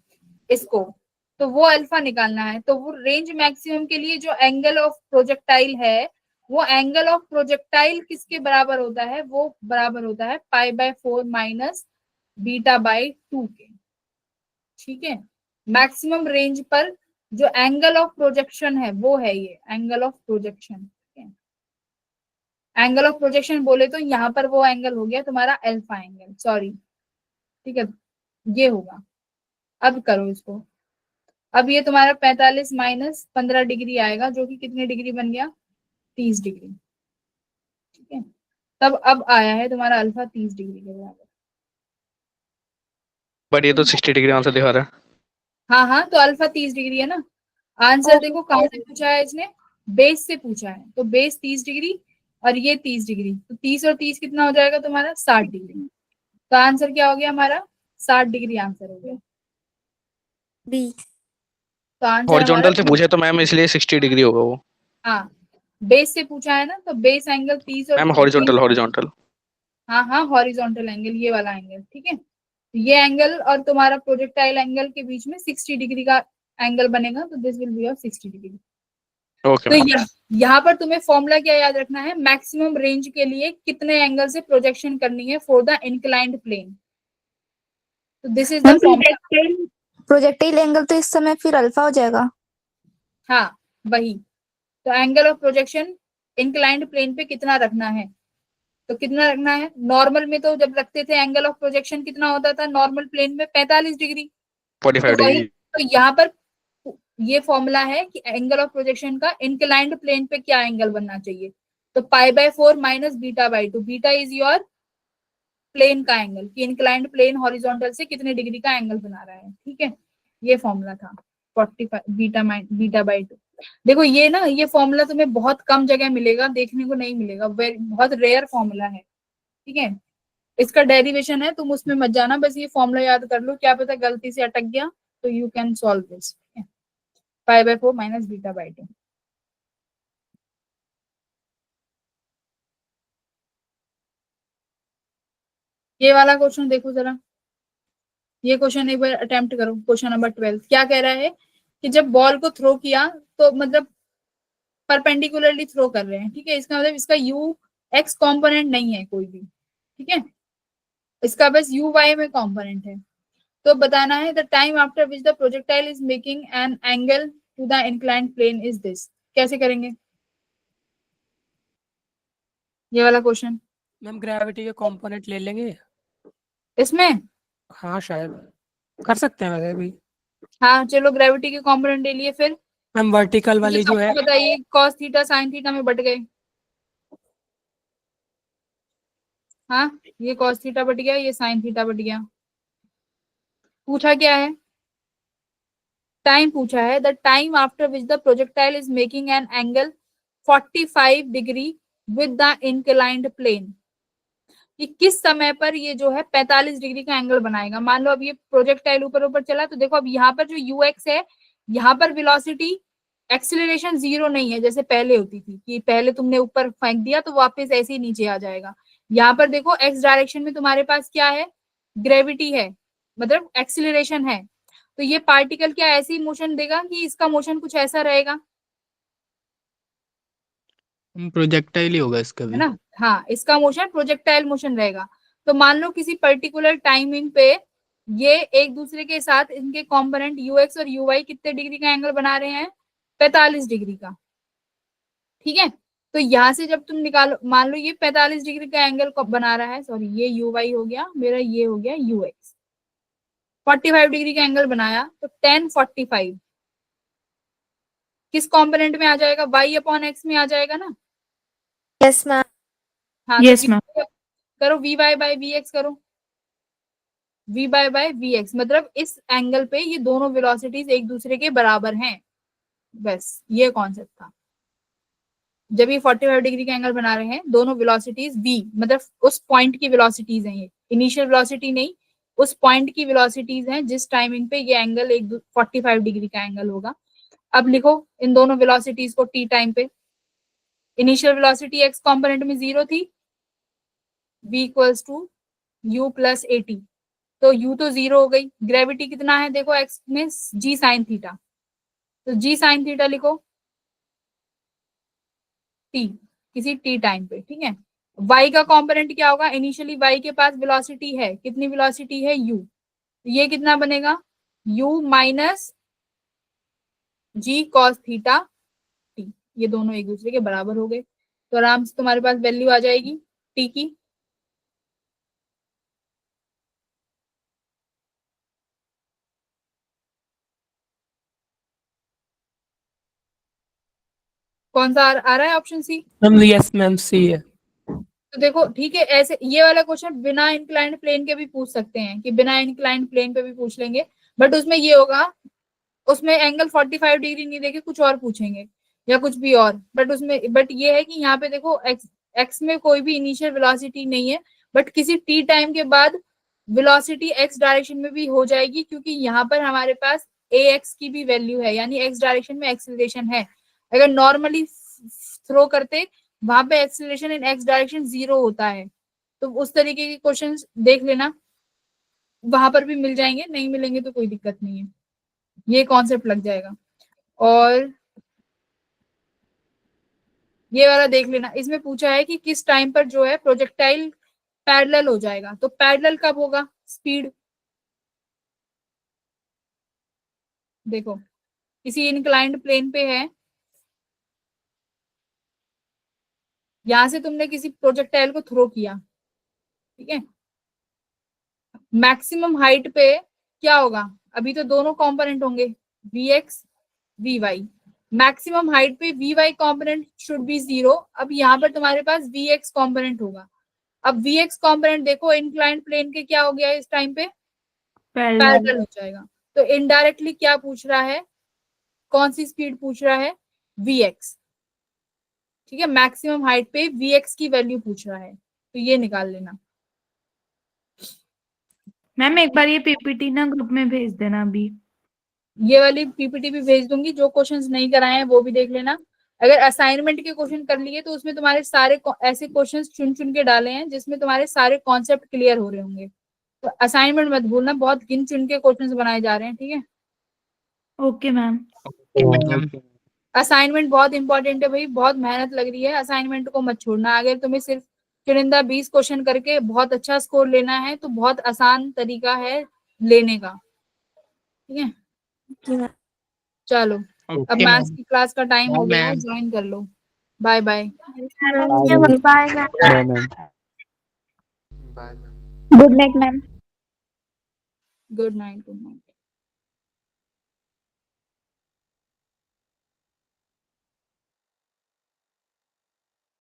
इसको, तो वो अल्फा निकालना है। तो वो रेंज मैक्सिमम के लिए जो एंगल ऑफ प्रोजेक्टाइल है, वो एंगल ऑफ प्रोजेक्टाइल किसके बराबर होता है? वो बराबर होता है π/4 माइनस β/2 के। ठीक है, मैक्सिमम रेंज पर जो एंगल ऑफ प्रोजेक्शन है वो है ये angle of projection. Angle of projection बोले तो यहाँ पर वो एंगल हो गया तुम्हारा अल्फा एंगल, सॉरी। ठीक है, ये होगा। अब करो इसको। अब ये तुम्हारा 45 माइनस 15 डिग्री आएगा, जो कि कितने डिग्री बन गया? 30 डिग्री। ठीक है, तब अब आया है तुम्हारा अल्फा 30 डिग्री के बराबर। बट ये तो 60 डिग्री आंसर दिखा रहा है। हाँ, तो अल्फा 30 डिग्री है ना। आंसर देखो कहाँ से पूछा है इसने? बेस से पूछा है। तो बेस 30 डिग्री और ये 30 डिग्री, तो 30 और 30 कितना हो जाएगा तुम्हारा? 60 डिग्री। तो आंसर क्या हो गया हमारा? 60 डिग्री आंसर हो गया बी। तो आंसर हॉरिजॉन्टल से हमारा, पूछे तो मैम इसलिए 60 डिग्री होगा वो। हाँ बेस से पूछा है ना, तो बेस एंगल 30 और मैम हॉरिजॉन्टल। हाँ हॉरिजॉन्टल एंगल, ये वाला एंगल। ठीक है, तो ये एंगल और तुम्हारा प्रोजेक्टाइल एंगल के बीच में 60 डिग्री का एंगल बनेगा, तो this will be of 60 degree. Okay तो यहाँ पर तुम्हें फॉर्मूला क्या याद रखना है? मैक्सिमम रेंज के लिए कितने एंगल से प्रोजेक्शन करनी है फॉर द इंक्लाइंड प्लेन। तो this is the formula. Projectile angle तो इस समय फिर अल्फा हो जाएगा। हाँ वही, तो angle of projection inclined plane पे कितना रखना है? तो कितना रखना है? नॉर्मल में तो जब रखते थे एंगल ऑफ प्रोजेक्शन कितना होता था नॉर्मल प्लेन में? 45 डिग्री। 45 डिग्री। तो यहाँ पर ये फॉर्मूला है कि एंगल ऑफ प्रोजेक्शन का इंक्लाइंड प्लेन पे क्या एंगल बनना चाहिए। तो π/4 minus β/2, beta is your plane का एंगल, कि इंक्लाइंड प्लेन हॉरिजॉन्टल से कितने डिग्री का एंगल बना रहा है। ठीक है, ये फॉर्मूला था 45 β/2। देखो ये ना, ये फॉर्मूला तुम्हें बहुत कम जगह मिलेगा, देखने को नहीं मिलेगा, बहुत रेयर फॉर्मूला है। ठीक है, इसका डेरिवेशन है, तुम उसमें मत जाना, बस ये फॉर्मूला याद कर लो। क्या पता गलती से अटक गया तो you can solve this. π/4 minus β/2। ये वाला क्वेश्चन देखो जरा, ये क्वेश्चन एक बार अटेम्प्ट करो। क्वेश्चन नंबर 12 क्या कह रहा है कि जब बॉल को थ्रो किया तो मतलब परपेंडिकुलरली थ्रो कर रहे हैं। ठीक है, इसका मतलब इसका यू एक्स कंपोनेंट नहीं है कोई भी। ठीक है, इसका बस यू वाई में कंपोनेंट है। तो बताना है the time after which the projectile is making an angle to the inclined plane is this. कैसे करेंगे ये वाला क्वेश्चन? मैम ग्रेविटी के कंपोनेंट ले लेंगे इसमें हाँ शायद कर सकते हैं वैसे भी। हाँ चलो ग्रेविटी के कंपोनेंट ले लिए, फिर मैम वर्टिकल मुझे वाली जो है सबको बताइए cos थीटा sin थीटा में बट गए। हाँ ये cos थीटा बट गया, ये sin थीटा बट गया। पूछा क्या है? टाइम पूछा है the time after which the projectile is making an angle 45 degree with the inclined plane. कि किस समय पर ये जो है 45 डिग्री का एंगल बनाएगा। मान लो अब ये प्रोजेक्टाइल ऊपर ऊपर चला, तो देखो अब यहाँ पर जो यूएक्स है, यहाँ पर वेलोसिटी एक्सीलरेशन जीरो नहीं है जैसे पहले होती थी कि पहले तुमने ऊपर फेंक दिया तो वापस ऐसे ही नीचे आ जाएगा। यहाँ पर देखो एक्स डायरेक्शन में तुम्हारे पास क्या है, ग्रेविटी है, मतलब एक्सीलरेशन है। तो ये पार्टिकल क्या ऐसी मोशन देगा कि इसका मोशन कुछ ऐसा रहेगा, प्रोजेक्टाइल ही होगा इसका है भी। ना? हाँ इसका मोशन प्रोजेक्टाइल मोशन रहेगा। तो मान लो किसी पर्टिकुलर टाइमिंग पे ये एक दूसरे के साथ इनके कंपोनेंट यूएक्स और यूवाई कितने डिग्री का एंगल बना रहे हैं, 45 डिग्री का। ठीक है, तो यहां से जब तुम निकालो, मान लो ये 45 डिग्री का एंगल बना रहा है, सॉरी ये यूवाई हो गया मेरा, ये हो गया यूएक्स, 45 डिग्री का एंगल बनाया, तो 1045 किस कंपोनेंट में आ जाएगा, y अपॉन एक्स में आ जाएगा ना। Yes ma'am. हाँ Yes, तो ma'am. करो v y by v x, करो v by by v x, मतलब इस एंगल पे ये दोनों वेलोसिटीज एक दूसरे के बराबर हैं। बस ये कॉन्सेप्ट था। जब ये 45 डिग्री का एंगल बना रहे हैं, दोनों वेलोसिटीज v मतलब उस पॉइंट की वेलोसिटीज हैं, ये इनिशियल वेलोसिटी नहीं, उस पॉइंट की वेलोसिटीज हैं जिस टाइमिंग पे ये एंगल 45 डिग्री का एंगल होगा। अब लिखो इन दोनों वेलोसिटीज को t टाइम पे। इनिशियल वेलोसिटी x कंपोनेंट में 0 थी, v equals to u plus at, तो u तो 0 हो गई। ग्रेविटी कितना है देखो x में, g साइन थीटा, तो g साइन थीटा लिखो t, किसी t टाइम पे। ठीक है, y का कंपोनेंट क्या होगा, इनिशियली y के पास वेलोसिटी है, कितनी वेलोसिटी है u, तो ये कितना बनेगा u minus g cos theta t, ये दोनों एक दूसरे के बराबर हो गए। तो आराम से तुम्हारे पास वैल्यू आ जाएगी t की। कौन सा आ रहा है option C? Ma'am yes ma'am C है। तो देखो ठीक है, ऐसे ये वाला क्वेश्चन बिना इंक्लाइंड प्लेन के भी पूछ सकते हैं, कि बिना इंक्लाइंड प्लेन पे भी पूछ लेंगे, बट उसमें ये होगा, उसमें एंगल 45 डिग्री नहीं देके कुछ और पूछेंगे या कुछ भी और। बट उसमें बट ये है कि यहाँ पे देखो एक्स में कोई भी इनिशियल वेलोसिटी नहीं है, बट किसी टी टाइम के बाद वेलोसिटी एक्स डायरेक्शन में भी हो जाएगी, क्योंकि यहाँ पर हमारे पास ए एक्स की भी वैल्यू है, यानी एक्स डायरेक्शन में एक्सीलरेशन है। अगर नॉर्मली थ्रो करते वहां पे एक्सीलरेशन इन एक्स डायरेक्शन 0 होता है, तो उस तरीके के क्वेश्चंस देख लेना, वहां पर भी मिल जाएंगे, नहीं मिलेंगे तो कोई दिक्कत नहीं है, ये कॉन्सेप्ट लग जाएगा। और ये वाला देख लेना, इसमें पूछा है कि किस टाइम पर जो है प्रोजेक्टाइल पैरेलल हो जाएगा, तो पैरेलल कब होगा, स्पीड देखो किसी इंक्लाइंड प्लेन पे है, यहां से तुमने किसी प्रोजेक्टाइल को थ्रो किया, ठीक है, मैक्सिमम हाइट पे क्या होगा, अभी तो दोनों कंपोनेंट होंगे vx vy, मैक्सिमम हाइट पे vy कंपोनेंट शुड बी 0। अब यहाँ पर तुम्हारे पास vx कंपोनेंट होगा। अब vx कंपोनेंट देखो इंक्लाइंड प्लेन के क्या हो गया इस टाइम पे, पैरेलल हो जाएगा। तो इनडायरेक्टली क्या पूछ रहा है, कौन सी स्पीड पूछ रहा है, vx। ठीक है, मैक्सिमम हाइट पे vx की वैल्यू पूछ रहा है, तो ये निकाल लेना। मैम एक बार ये पीपीटी ना ग्रुप में भेज देना अभी। ये वाली पीपीटी भी भेज दूंगी, जो क्वेश्चंस नहीं कराए हैं वो भी देख लेना। अगर असाइनमेंट के क्वेश्चन कर लिए तो उसमें तुम्हारे सारे ऐसे क्वेश्चंस चुन चुन के डाले हैं जिसमें तुम्हारे सारे कॉन्सेप्ट क्लियर हो रहे होंगे। तो असाइनमेंट मत भूलना, बहुत गिन चुन के क्वेश्चंस बनाए जा रहे हैं। ठीक है, ओके मैम। असाइनमेंट बहुत इंपॉर्टेंट है भाई, बहुत मेहनत लग रही है, असाइनमेंट को मत छोड़ना। अगर तुम्हें सिर्फ चुनिंदा 20 क्वेश्चन करके बहुत अच्छा स्कोर लेना है तो बहुत आसान तरीका है लेने का, ठीक है। चलो अब मैथ्स की क्लास का टाइम हो गया है, ज्वाइन कर लो। Bye bye. Bye ma'am bye. Good night ma'am. Good night.